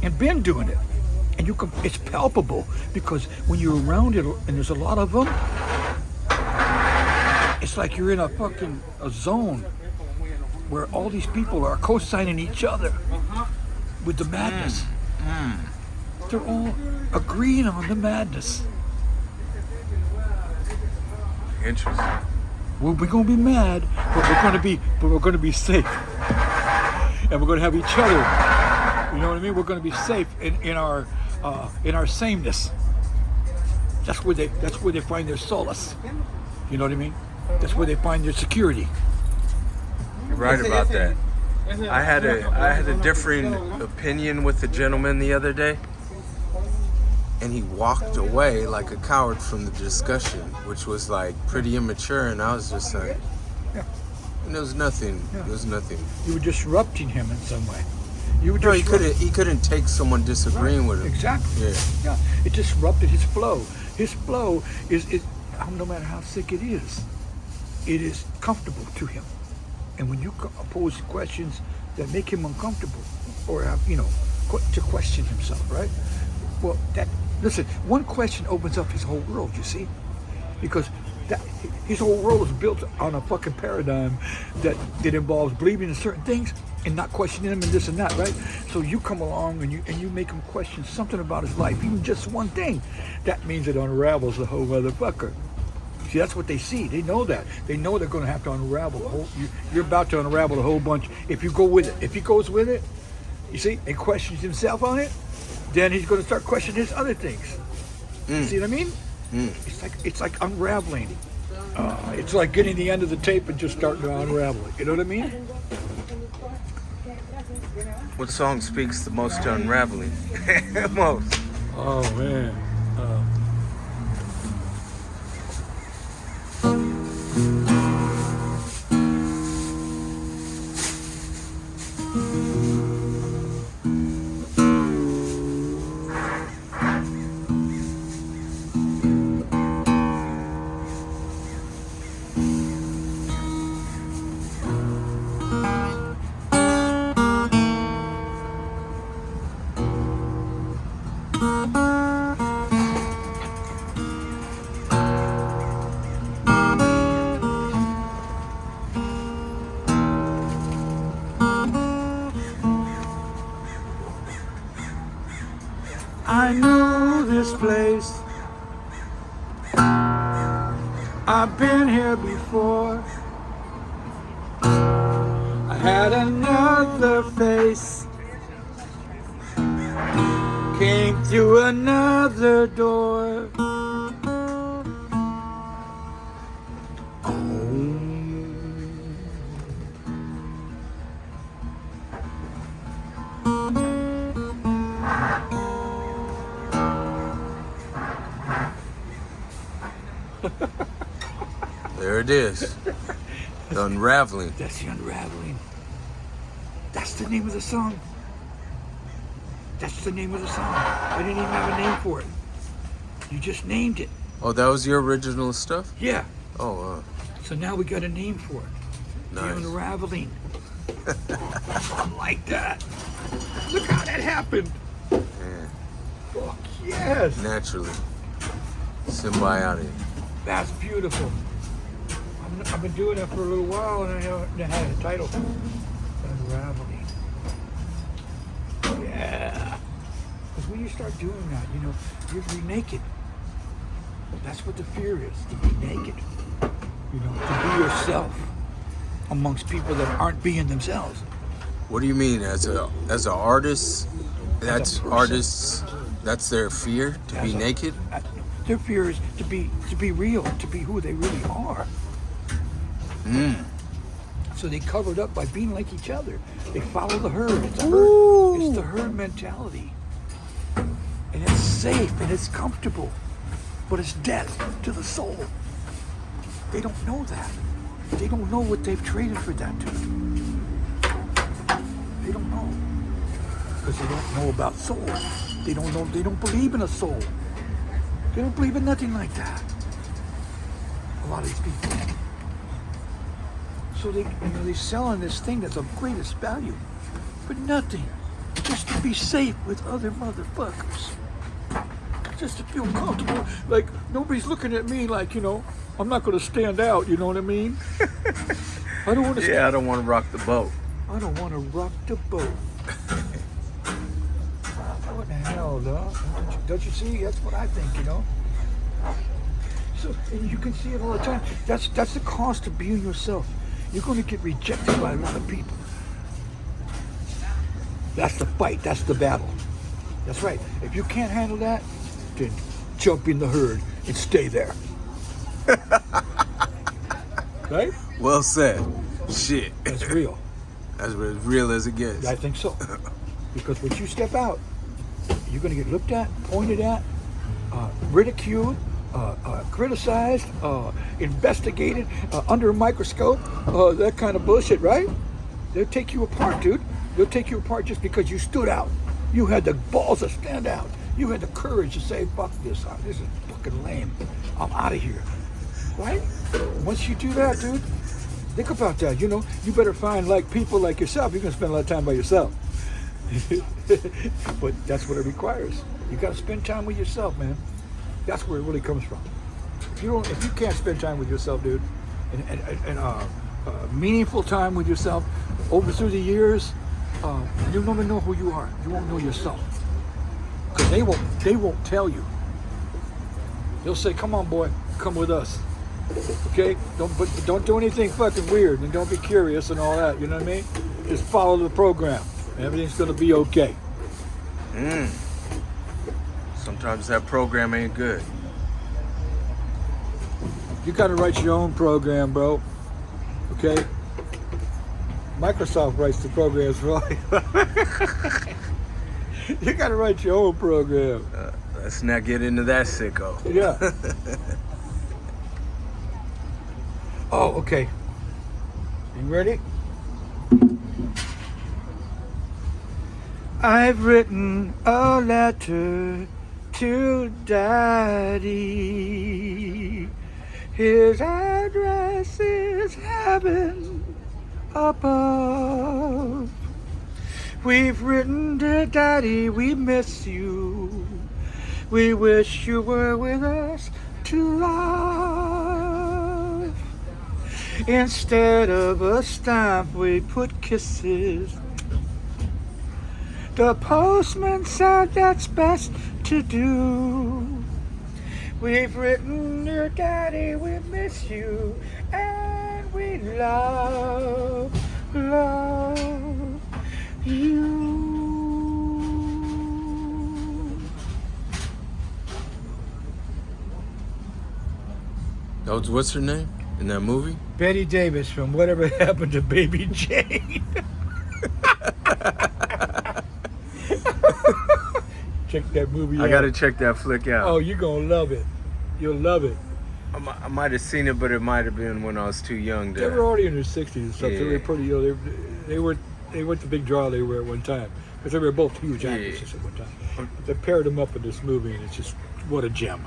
and been doing it. And it's palpable because when you're around it, and there's a lot of them, it's like you're in a zone where all these people are co-signing each other with the madness. They're all agreeing on the madness. Interesting. Well, we're gonna be mad, but we're gonna be safe, and we're gonna have each other. You know what I mean? We're gonna be safe in our in our sameness. That's where they find their solace. You know what I mean? That's where they find their security. You're right about that. I had a differing opinion with the gentleman the other day, and he walked away like a coward from the discussion, which was like pretty immature, and I was just like, Yeah. and there was nothing. Yeah. There was nothing. You were disrupting him in some way. You were No, he couldn't take someone disagreeing with him. Exactly. Yeah. Yeah. It disrupted his flow. His flow is no matter how sick it is comfortable to him. And when you pose questions that make him uncomfortable, or have, to question himself, right? Well, listen, one question opens up his whole world. You see, because his whole world is built on a fucking paradigm that involves believing in certain things and not questioning them and this and that, right? So you come along and you make him question something about his life, even just one thing. That means it unravels the whole motherfucker. See, that's what they see. They know that. They know they're going to have to unravel the whole. You're about to unravel the whole bunch if you go with it. If he goes with it, you see, and questions himself on it, then he's going to start questioning his other things. See what I mean? It's like unraveling. It's like getting the end of the tape and just starting to unravel it. You know what I mean? What song speaks the most to unraveling? Most. Oh man. I know this place. I've been here before. I had another face. Came through another door. There it is. The unraveling. That's the unraveling. That's the name of the song. That's the name of the song. I didn't even have a name for it. You just named it. Oh, that was your original stuff? Yeah. Oh, So now we got a name for it. nice. The unraveling. I like that. Look how that happened. Yeah. Fuck yes. Naturally. Symbiotic. That's beautiful. I've been doing that for a little while, and I haven't had a title. Unraveling. Yeah. Because when you start doing that, you're naked. That's what the fear is, to be naked. To be yourself amongst people that aren't being themselves. What do you mean, as an artist? That's person. artists. That's their fear, to be naked. Their fear is to be real, to be who they really are. So they cover it up by being like each other. They follow the herd. It's the herd mentality, and it's safe and it's comfortable, but it's death to the soul. They don't know that. They don't know what they've traded for that to. They don't know because they don't know about soul. They don't know. They don't believe in a soul. They don't believe in nothing like that. A lot of these people. So they selling this thing that's of greatest value for nothing, just to be safe with other motherfuckers, just to feel comfortable. Like nobody's looking at me like I'm not going to stand out. You know what I mean? I don't want to. Yeah, I don't want to rock the boat. I don't want to rock the boat. What the hell, dog? Don't you see? That's what I think. So and you can see it all the time. That's the cost of being yourself. You're going to get rejected by a lot of people. That's the fight. That's the battle. That's right. If you can't handle that, then jump in the herd and stay there. Right? Well said. Shit. That's real. That's as real as it gets. I think so. Because when you step out, you're going to get looked at, pointed at, ridiculed, criticized, investigated, under a microscope, that kind of bullshit, right? They'll take you apart, dude. They'll take you apart just because you stood out. You had the balls to stand out. You had the courage to say, fuck this. This is fucking lame. I'm out of here. Right? Once you do that, dude, think about that. You know, you better find like people like yourself. You're going to spend a lot of time by yourself. But that's what it requires. You got to spend time with yourself, man. That's where it really comes from. If you can't spend time with yourself, dude, and meaningful time with yourself over through the years, you'll never know who you are. You won't know yourself because they won't tell you. They'll say, "Come on, boy, come with us." Okay, don't do anything fucking weird, and don't be curious and all that. You know what I mean? Just follow the program. Everything's gonna be okay. Sometimes that program ain't good. You gotta write your own program, bro. Okay? Microsoft writes the programs for you. You gotta write your own program. Let's not get into that sicko. Yeah. Oh, okay. You ready? I've written a letter to Daddy. His address is heaven above. We've written to Daddy, we miss you. We wish you were with us to love. Instead of a stamp, we put kisses. The postman said that's best to do. We've written, dear Daddy, we miss you, and we love you. What's her name in that movie? Betty Davis from Whatever Happened to Baby Jane. Check that movie out. I gotta check that flick out. Oh, you're gonna love it. You'll love it. I might have seen it, but it might have been when I was too young to. They were already in their 60s and stuff. Yeah. So they were pretty, you know, they weren't the big draw they were at one time. Because they were both huge actresses at one time. They paired them up in this movie, and it's just, what a gem.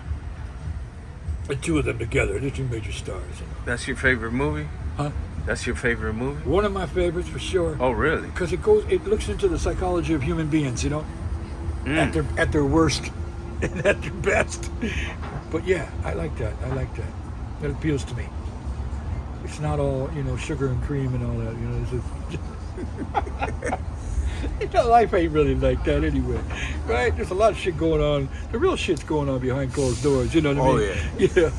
The two of them together, they're two major stars. You know. That's your favorite movie? Huh? That's your favorite movie? One of my favorites for sure. Oh, really? Because it looks into the psychology of human beings, you know, at their worst and at their best. But yeah, I like that. That appeals to me. It's not all, you know, sugar and cream and all that, you know. It's just, you know, life ain't really like that anyway, right? There's a lot of shit going on. The real shit's going on behind closed doors, you know what I mean? Yeah.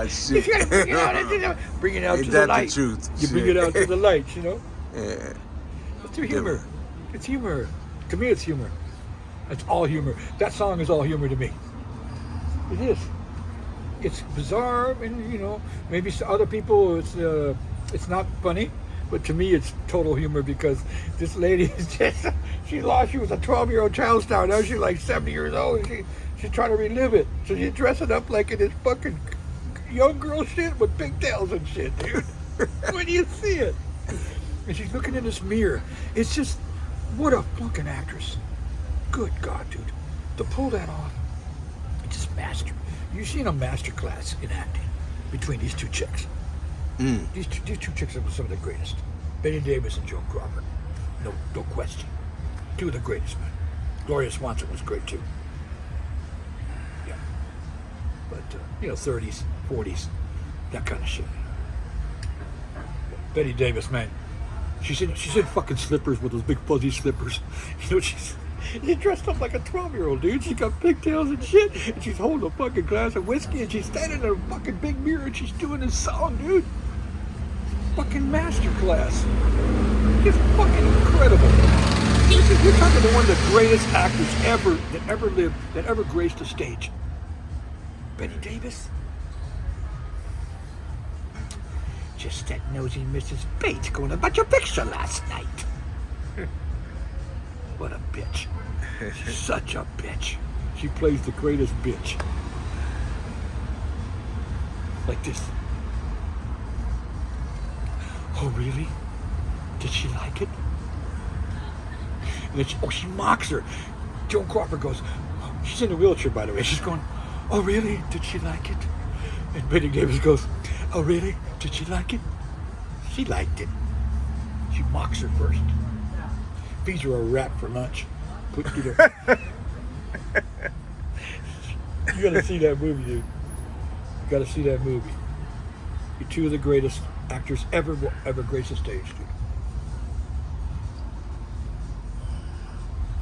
Shit. You gotta bring it out to the light. The truth? You bring it out to the light, you know? Yeah. It's humor. It's humor. To me, it's humor. It's all humor. That song is all humor to me. It is. It's bizarre, and you know, maybe to other people it's not funny, but to me, it's total humor because this lady is just, she was a 12-year-old child star. Now she's like 70 years old. And she's trying to relive it. So she's dressing up like in this fucking young girl shit with pigtails and shit, dude. When you see it. And she's looking in this mirror. It's just, what a fucking actress. Good God, dude. To pull that off, it's just master. You've seen a master class in acting between these two chicks. These two chicks are some of the greatest. Betty Davis and Joan Crawford. No question. Two of the greatest, man. Gloria Swanson was great too. Yeah. But, you know, 30s, 40s, that kind of shit. Betty Davis, man. She's in fucking slippers with those big fuzzy slippers. You know, she's dressed up like a 12-year-old, dude. She got pigtails and shit, and she's holding a fucking glass of whiskey, and she's standing in a fucking big mirror, and she's doing this song, dude. Fucking masterclass. Just fucking incredible. You're talking to one of the greatest actors that ever lived, that ever graced the stage. Betty Davis. Just that nosy Mrs. Bates going about your picture last night. What a bitch. She's such a bitch. She plays the greatest bitch. Like this. Oh, really? Did she like it? And then she mocks her. Joan Crawford goes, she's in a wheelchair, by the way. She's going, oh, really? Did she like it? And Betty Davis goes, oh, really? Did she like it? She liked it. She mocks her first. Feeds her a rat for lunch. You gotta see that movie, dude. You gotta see that movie. You're two of the greatest actors ever graced the stage, dude.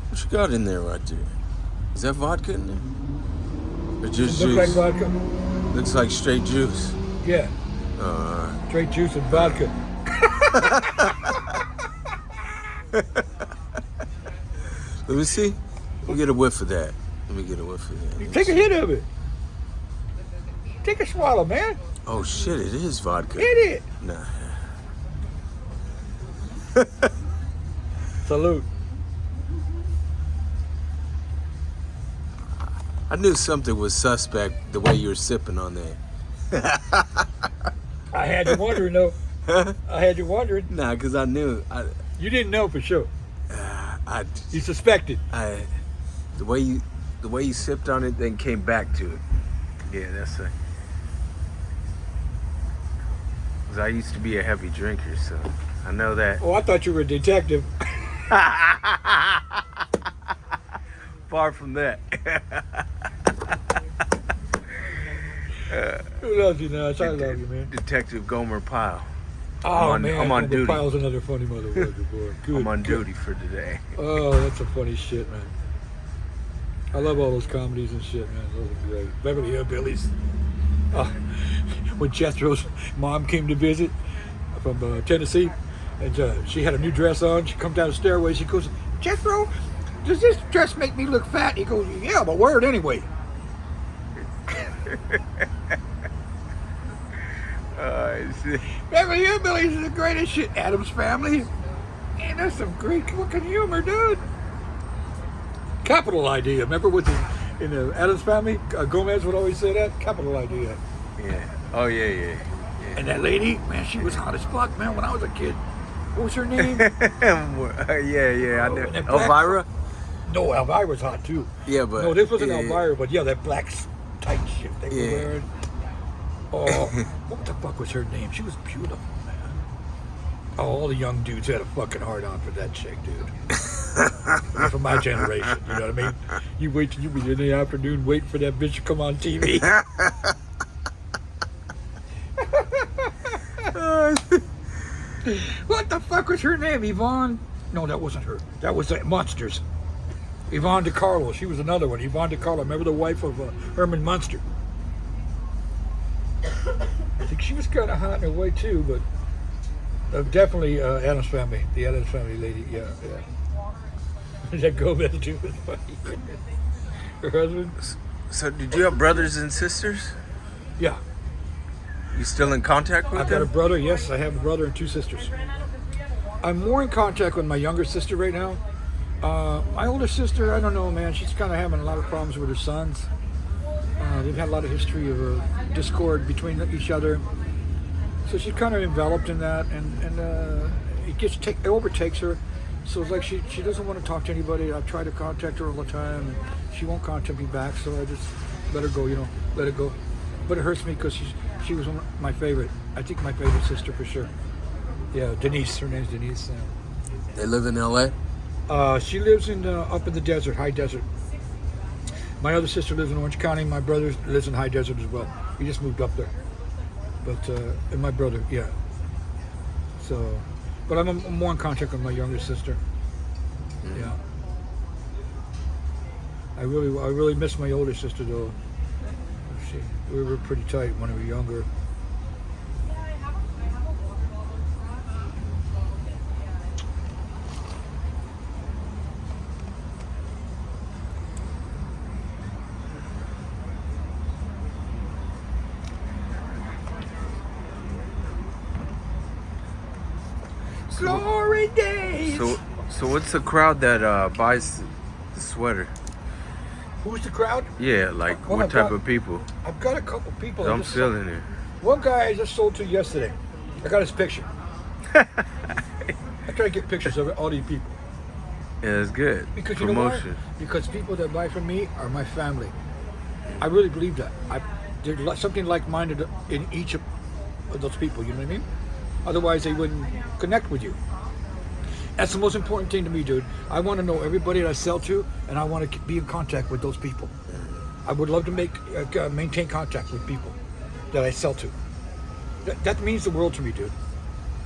What you got in there right there? Is that vodka in there? Or just Look juice? like vodka. Looks like straight juice. Yeah. Straight juice and vodka. Let me see. Let me get a whiff of that. You take a hit of it. Take a swallow, man. Oh shit! It is vodka. Hit it. Nah. Salute. I knew something was suspect the way you were sipping on that. I had you wondering, though. I had you wondering. Nah, because I knew. You didn't know for sure. You suspected. The way you sipped on it, then came back to it. Yeah, that's it. Because I used to be a heavy drinker, so I know that. Oh, I thought you were a detective. Far from that. Who loves you now? I love you, man. Detective Gomer Pyle. Oh, man. I'm on duty. Pyle's another funny motherfucker, boy. Good, I'm on duty for today. Oh, that's some funny shit, man. I love all those comedies and shit, man. Those are great. Beverly Hillbillies. When Jethro's mom came to visit from Tennessee, and she had a new dress on. She comes down the stairway. She goes, Jethro, does this dress make me look fat? He goes, yeah, but wear it anyway. Beverly Hillbillies is the greatest shit. Addams Family. Man, that's some great fucking humor, dude. Capital idea. Remember in the Addams Family, Gomez would always say that? Capital idea. Yeah. Oh, yeah. And that lady, man, she was hot as fuck, man, when I was a kid. What was her name? Yeah. I know. Elvira? No, Elvira's hot, too. Yeah, but... No, this wasn't Elvira, but yeah, that black tight shit they were wearing. Oh, what the fuck was her name? She was beautiful, man. Oh, all the young dudes had a fucking hard on for that chick, dude. From my generation, you know what I mean? You wait till you be in the afternoon waiting for that bitch to come on TV. What the fuck was her name? Yvonne? No, that wasn't her. That was the Monsters. Yvonne DiCarlo. She was another one. Yvonne DiCarlo. Remember the wife of Herman Munster? I think she was kind of hot in her way too, but definitely Addams Family. The Addams Family lady. Yeah. That Gomez too was funny. Her husband. So did you have brothers and sisters? Yeah. You still in contact with I've them? got a brother. Yes, I have a brother and two sisters. I'm more in contact with my younger sister right now. My older sister, I don't know, man. She's kind of having a lot of problems with her sons. They've had a lot of history of discord between each other. So she's kind of enveloped in that, and it overtakes her. So it's like she doesn't want to talk to anybody. I try to contact her all the time, and she won't contact me back. So I just let her go, let it go. But it hurts me because she was my favorite. I think my favorite sister for sure. Yeah, Denise. Her name's Denise. They live in L.A.? She lives up in the desert, high desert. My other sister lives in Orange County. My brother lives in high desert as well. We just moved up there. But and my brother, yeah. So, but I'm more in contact with my younger sister. Mm-hmm. Yeah. I really miss my older sister though. We were pretty tight when we were younger. Glory days. So what's the crowd that buys the sweater? Who's the crowd? Yeah, like Well, what type of people? I've got a couple people. I'm feeling it. One guy I just sold to yesterday. I got his picture. I try to get pictures of all these people. Yeah, it's good. Because you Promotion. know why? Because people that buy from me are my family. I really believe that. There's something like-minded in each of those people, you know what I mean? Otherwise, they wouldn't connect with you. That's the most important thing to me, dude. I want to know everybody that I sell to, and I want to be in contact with those people. I would love to maintain contact with people that I sell to. That means the world to me, dude.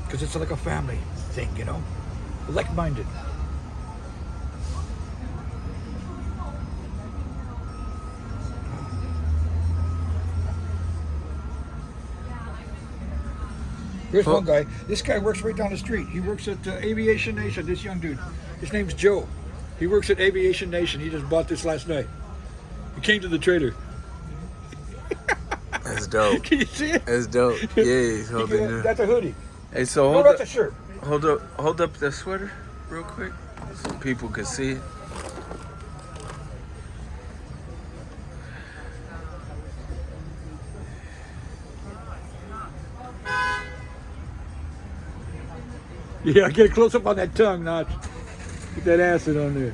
Because it's like a family thing, you know? Like-minded. Here's one guy. This guy works right down the street. He works at Aviation Nation, this young dude. His name's Joe. He works at Aviation Nation. He just bought this last night. He came to the trailer. That's dope. Can you see it? That's dope. Yeah, he's holding it. That's a hoodie. Hey, so No, that's a shirt. hold up the sweater real quick so people can see it. Yeah, get a close up on that tongue, Notch. Get that acid on there.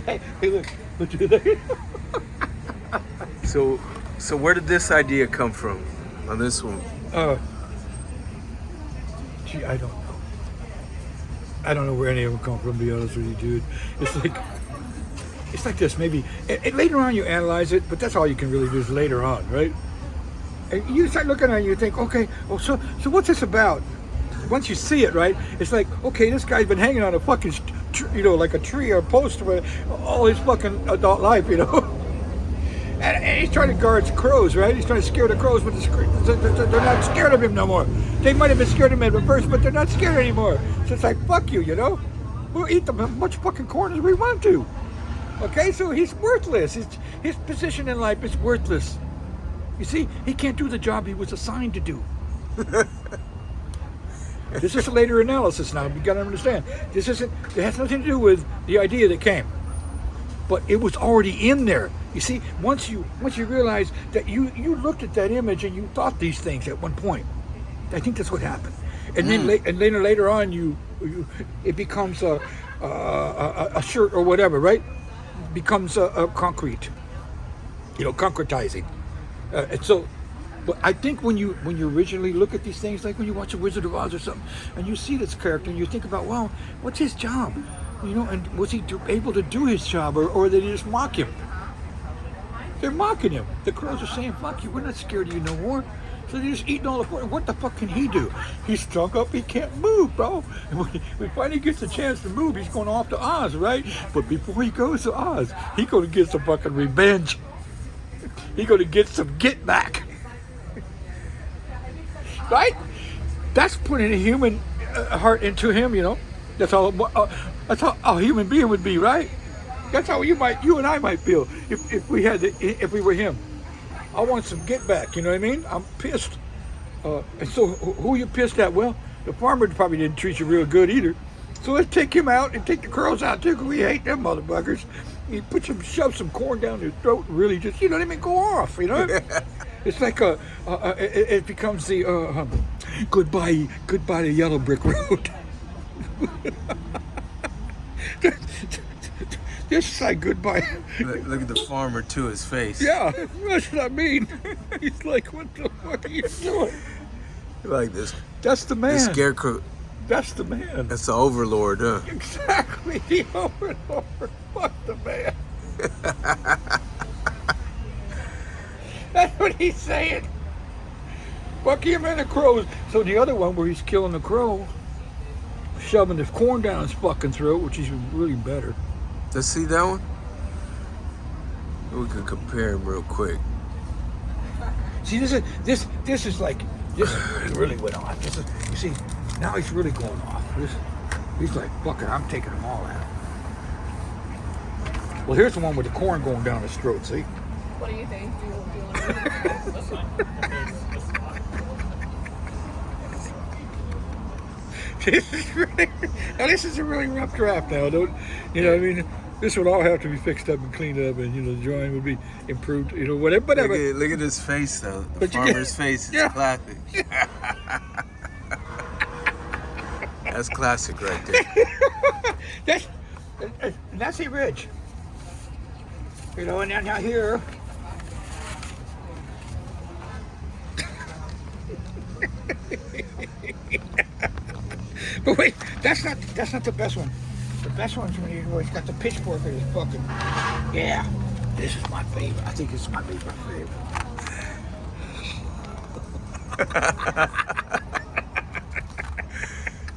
Hey, look at that. So where did this idea come from on this one? Gee, I don't know. I don't know where any of them come from, to be honest with you, dude. It's like this, maybe. And later on you analyze it, but that's all you can really do is later on, right? And you start looking at it and you think, okay, well, so what's this about? Once you see it, right, it's like, okay, this guy's been hanging on a fucking, like a tree or a post all his fucking adult life, you know? And he's trying to guard crows, right? He's trying to scare the crows, but they're not scared of him no more. They might have been scared of him at first, but they're not scared anymore. So it's like, fuck you, you know? We'll eat them as much fucking corn as we want to. Okay, so he's worthless. His position in life is worthless. You see, he can't do the job he was assigned to do. This is a later analysis now. You got to understand. It has nothing to do with the idea that came, but it was already in there. You see, once you realize that you looked at that image and you thought these things at one point, I think that's what happened. And then later on, it becomes a shirt or whatever, right? It becomes a concrete, concretizing. And so, but I think when you originally look at these things, like when you watch a Wizard of Oz or something, and you see this character and you think about, well, what's his job? And was he able to do his job, or did they just mock him? They're mocking him. The crows are saying, fuck you, we're not scared of you no more. So they're just eating all the food. What the fuck can he do? He's strung up, he can't move, bro. And when he finally gets a chance to move, he's going off to Oz, right? But before he goes to Oz, he's going to get some fucking revenge. He's going to get some get back. Right? That's putting a human heart into him, That's how a human being would be, right? That's how you and I might feel if we were him. I want some get back, you know what I mean? I'm pissed. And so who you pissed at? Well, the farmer probably didn't treat you real good either. So let's take him out and take the crows out too, because we hate them motherfuckers. You shove some corn down their throat and really just, go off, It's like it becomes the goodbye to Yellow Brick Road. This is like goodbye. Look at the farmer to his face. Yeah, that's what I mean. He's like, what the fuck are you doing? Like this. That's the man. The scarecrow. That's the man. That's the overlord, huh? Exactly, the overlord. Fuck the man. That's what he's saying. Fuck him and the crows. So the other one where he's killing the crow, shoving his corn down his fucking throat, which is really better. Let's see that one. We could compare them real quick. See, this is like really went off. You see, now he's really going off. He's like, fuck it, I'm taking them all out. Well, here's the one with the corn going down his throat. See, What do you think? Do you want to this one? Now this is a really rough draft now. Don't you know? I mean, this would all have to be fixed up and cleaned up, and the drawing would be improved. Whatever. Look at his face though. The But you farmer's face is classic. That's classic right there. That's a ridge. And now here. But wait, that's not the best one. The best one's when he's got the pitchfork in his fucking. Yeah, this is my favorite. I think this is my favorite.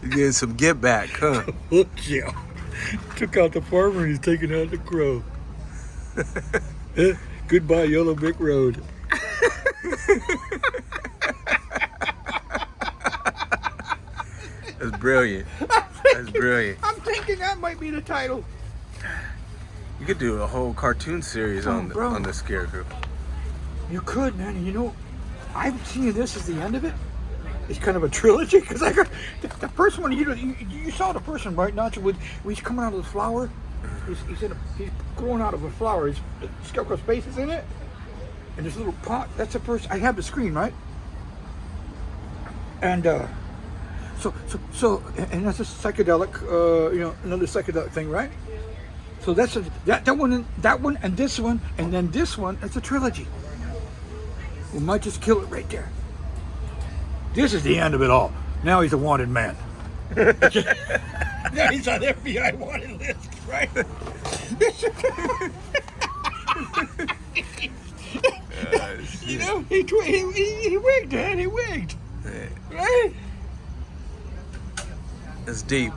You're getting some get back, huh? Look, yeah. Took out the farmer, he's taking out the crow. Goodbye, Yellow Brick Road. That's brilliant. That's brilliant. I'm thinking that might be the title. You could do a whole cartoon series on the Scarecrow. You could, man. And I'm seeing this as the end of it. It's kind of a trilogy because I got the first one. You saw the person, right? Not when he's coming out of the flower. He's growing out of a flower. The Scarecrow's face is in it, and this little pot. That's the first. I have the screen, right? And so that's a psychedelic. Another psychedelic thing, right? So that's that one, and this one, and then this one. That's a trilogy. We might just kill it right there. This is the end of it all. Now he's a wanted man. Now he's on FBI wanted list, right? He wigged, man. He wigged. Right? It's deep.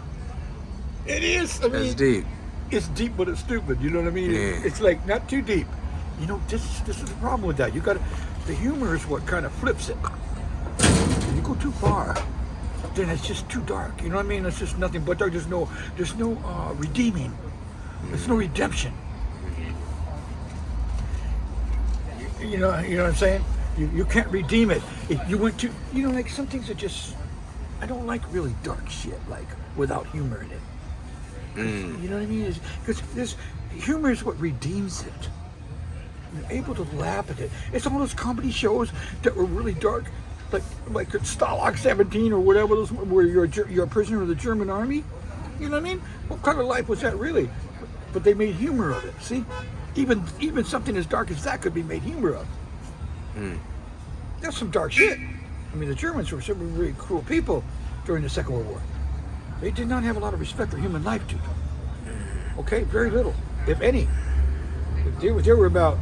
It is. It's deep. It's deep, but it's stupid. You know what I mean? Yeah. It's like not too deep. This is the problem with that. The humor is what kind of flips it. If you go too far, then it's just too dark. You know what I mean? It's just nothing but dark. There's no redeeming. There's no redemption. You know what I'm saying? You can't redeem it. If you went to, like some things are just, I don't like really dark shit, like without humor in it. You know what I mean? Because this humor is what redeems it. You're able to laugh at it. It's all those comedy shows that were really dark, like Stalag 17 or whatever those, where you're a prisoner of the German army. You know what I mean? What kind of life was that really? But they made humor of it. See, even something as dark as that could be made humor of. That's some dark shit. I mean, the Germans were some really cruel people during the Second World War. They did not have a lot of respect for human life, dude. Okay, very little, if any. They were about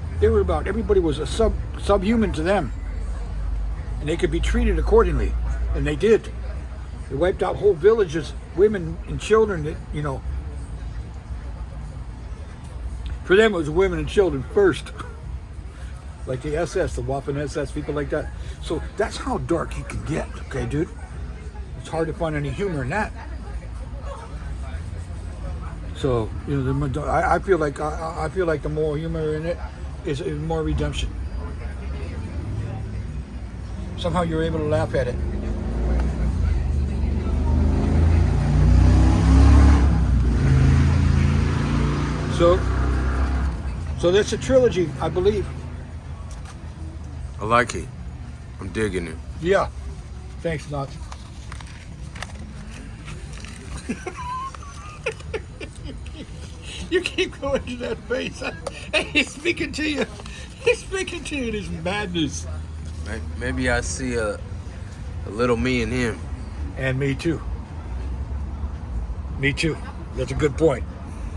everybody was a subhuman to them, and they could be treated accordingly, and they did. They wiped out whole villages, women and children. That for them it was women and children first, like the SS, the Waffen SS, people like that. So that's how dark you can get, okay, dude. It's hard to find any humor in that. So I feel like the more humor in it is more redemption. Somehow you're able to laugh at it. So that's a trilogy, I believe. I like it. I'm digging it. Yeah. Thanks, Nazi. You keep going to that face. He's speaking to you. He's speaking to you in his madness. Maybe I see a little me in him. And me too. Me too. That's a good point.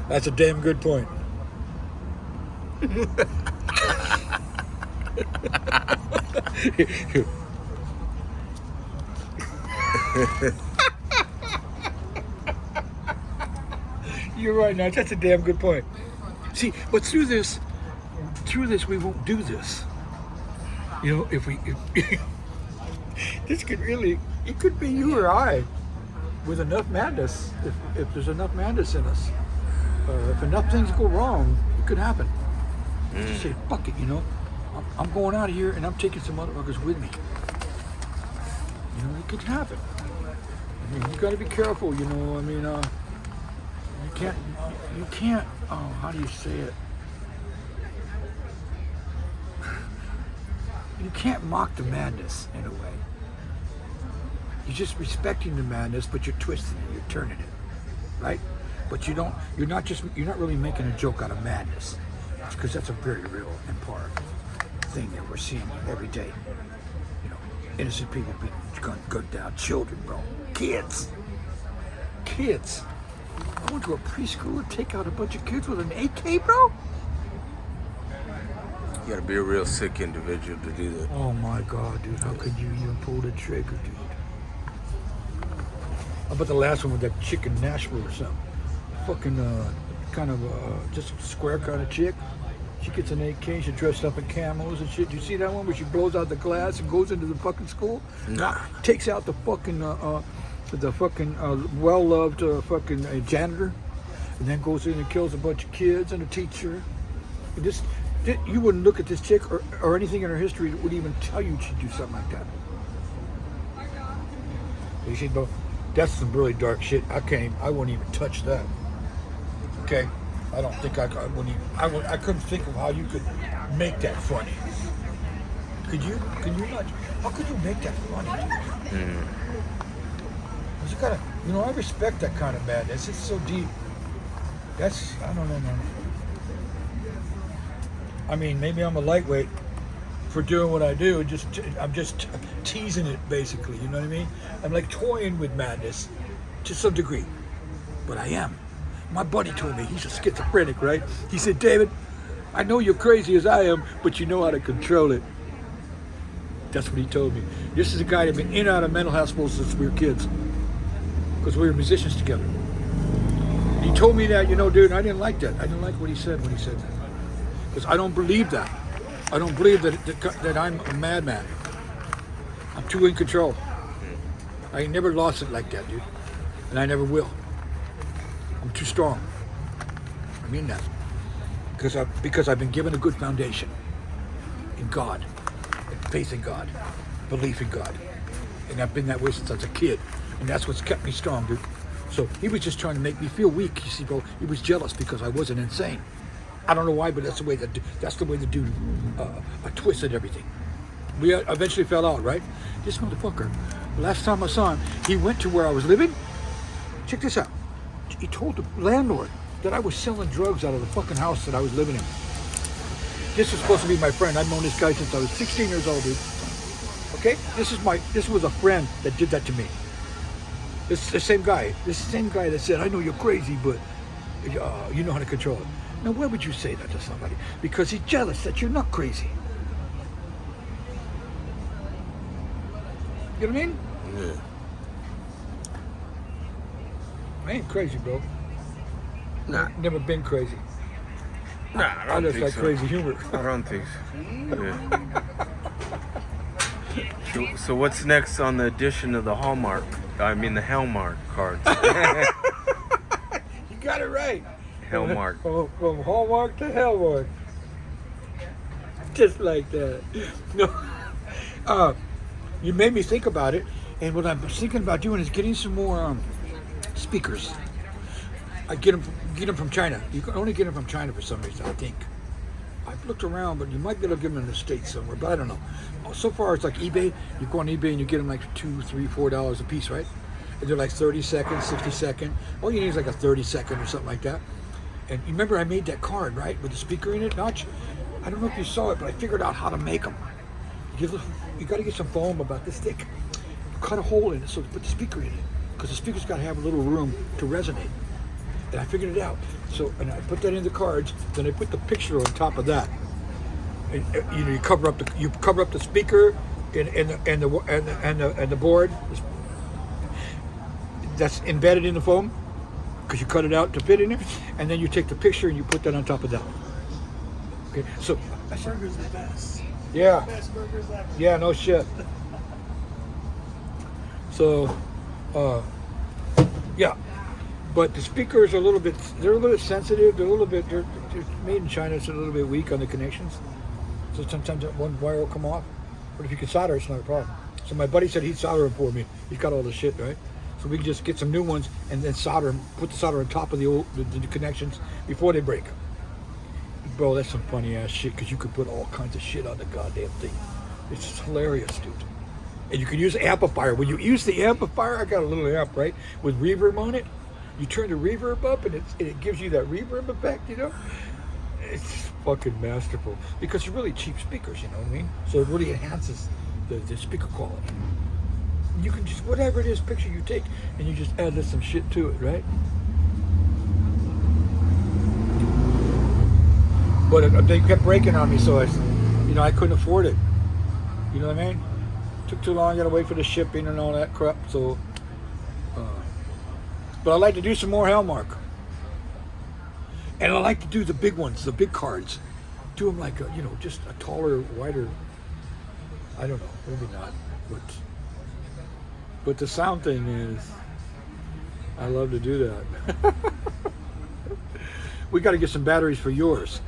That's a damn good point. You're right, now that's a damn good point. See, but through this we won't do this. If this could really, it could be you or I with enough madness, if there's enough madness in us. If enough things go wrong, it could happen. Just say, fuck it, you know. I'm going out of here and I'm taking some motherfuckers with me. You know, it could happen. I mean, you got to be careful, you know. I mean, you can't, how do you say it? You can't mock the madness in a way. You're just respecting the madness, but you're twisting it, you're turning it, right? But you're not really making a joke out of madness, because that's a very real and part thing that we're seeing every day. You know, innocent people being gunned down, children, bro, kids. I went to a preschool and take out a bunch of kids with an AK, bro. You gotta be a real sick individual to do that. Oh my God, dude, how could you even pull the trigger, dude? How about the last one with that chick in Nashville or something? Fucking, kind of, just a square kind of chick. She gets an AK, she's dressed up in camos and shit. You see that one where she blows out the glass and goes into the fucking school? Nah. Takes out the fucking, well-loved fucking janitor, and then goes in and kills a bunch of kids and a teacher. And you wouldn't look at this chick or anything in her history that would even tell you she'd do something like that. You see, bro, that's some really dark shit. I wouldn't even touch that. Okay, I don't think I wouldn't even. I couldn't think of how you could make that funny. Could you? Can you not? How could you make that funny? You gotta, you know, I respect that kind of madness. It's so deep. I don't know, man. I mean, maybe I'm a lightweight for doing what I do. I'm just teasing it, basically. You know what I mean? I'm like toying with madness to some degree, but I am. My buddy told me, he's a schizophrenic, right? He said, David, I know you're crazy as I am, but you know how to control it. That's what he told me. This is a guy that's been in and out of mental hospital since we were kids, because we were musicians together. He told me that, you know, dude, I didn't like that. I didn't like what he said when he said that. Because I don't believe that. I don't believe that I'm a madman. I'm too in control. I ain't never lost it like that, dude. And I never will. I'm too strong. I mean that. Because I've been given a good foundation in God, and faith in God, belief in God. And I've been that way since I was a kid. And that's what's kept me strong, dude. So he was just trying to make me feel weak, you see, bro. He was jealous because I wasn't insane. I don't know why, but that's the way the dude twisted everything. We eventually fell out, right? This motherfucker, last time I saw him, he went to where I was living. Check this out. He told the landlord that I was selling drugs out of the fucking house that I was living in. This is supposed to be my friend. I've known this guy since I was 16 years old, dude. Okay? This was a friend that did that to me. This is the same guy. This is the same guy that said, I know you're crazy, but you know how to control it. Now, why would you say that to somebody? Because he's jealous that you're not crazy. You know what I mean? Yeah. I ain't crazy, bro. Nah. Never been crazy. Nah, I don't just think like so. crazy humor. I don't think so. So what's next on the edition of the Hallmark? I mean the Hallmark cards. You got it right. Hallmark. From Hallmark to Hellmark. Just like that. No. You made me think about it, and what I'm thinking about doing is getting some more speakers. I get them from China. You can only get them from China for some reason, I think. I've looked around, but you might be able to get them in the States somewhere, but I don't know. So far, it's like eBay. You go on eBay and you get them like $2, $3, $4 a piece, right? And they're like 30 seconds, 60 second. All you need is like a 30 second or something like that. And you remember I made that card, right, with the speaker in it, Notch? I don't know if you saw it, but I figured out how to make them. You got to get some foam about this thick. Cut a hole in it so you put the speaker in it, because the speaker's got to have a little room to resonate. And I figured it out. So, and I put that in the cards. Then I put the picture on top of that. And you know, you cover up the speaker and the board that's embedded in the foam, because you cut it out to fit in it. And then you take the picture and you put that on top of that. Okay, so Burgers the best. yeah, Best burgers ever. yeah, no shit. So, yeah. But the speakers are they're a little bit sensitive. They're a little bit, it's made in China. It's a little bit weak on the connections, so sometimes that one wire will come off. But if you can solder, it's not a problem. So my buddy said he'd solder them for me. He's got all the shit, right? So we can just get some new ones and then solder them, put the solder on top of the old the connections before they break. Bro, that's some funny ass shit because you could put all kinds of shit on the goddamn thing. It's just hilarious, dude. And you can use amplifier. When you use the amplifier, I got a little amp, right? With reverb on it. You turn the reverb up and it gives you that reverb effect, you know? It's fucking masterful. Because they're really cheap speakers, you know what I mean? So it really enhances the speaker quality. You can just, whatever it is, picture you take, and you just add some shit to it, right? But they kept breaking on me, so I couldn't afford it. You know what I mean? Took too long, gotta wait for the shipping and all that crap, so. But I like to do some more Hellmark. And I like to do the big ones, the big cards. Do them like, just a taller, wider, I don't know, maybe not. But the sound thing is, I love to do that. We got to get some batteries for yours.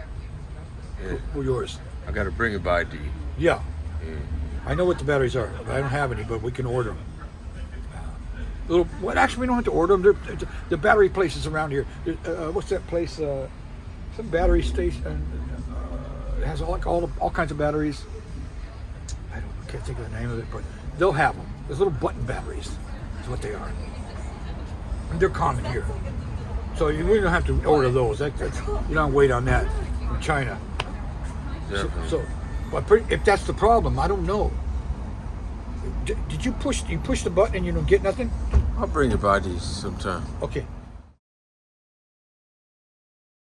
Yeah. For yours. I got to bring it by, D. Yeah. Yeah. I know what the batteries are. I don't have any, but we can order them. Actually, we don't have to order them. The battery places around here. What's that place? Some battery station. It has all kinds of batteries. I can't think of the name of it, but they'll have them. There's little button batteries. Is what they are. And they're common here. So we don't have to order those. You don't wait on that from China. But if that's the problem, I don't know. Did you push the button and you don't get nothing? I'll bring it by to you sometime. Okay.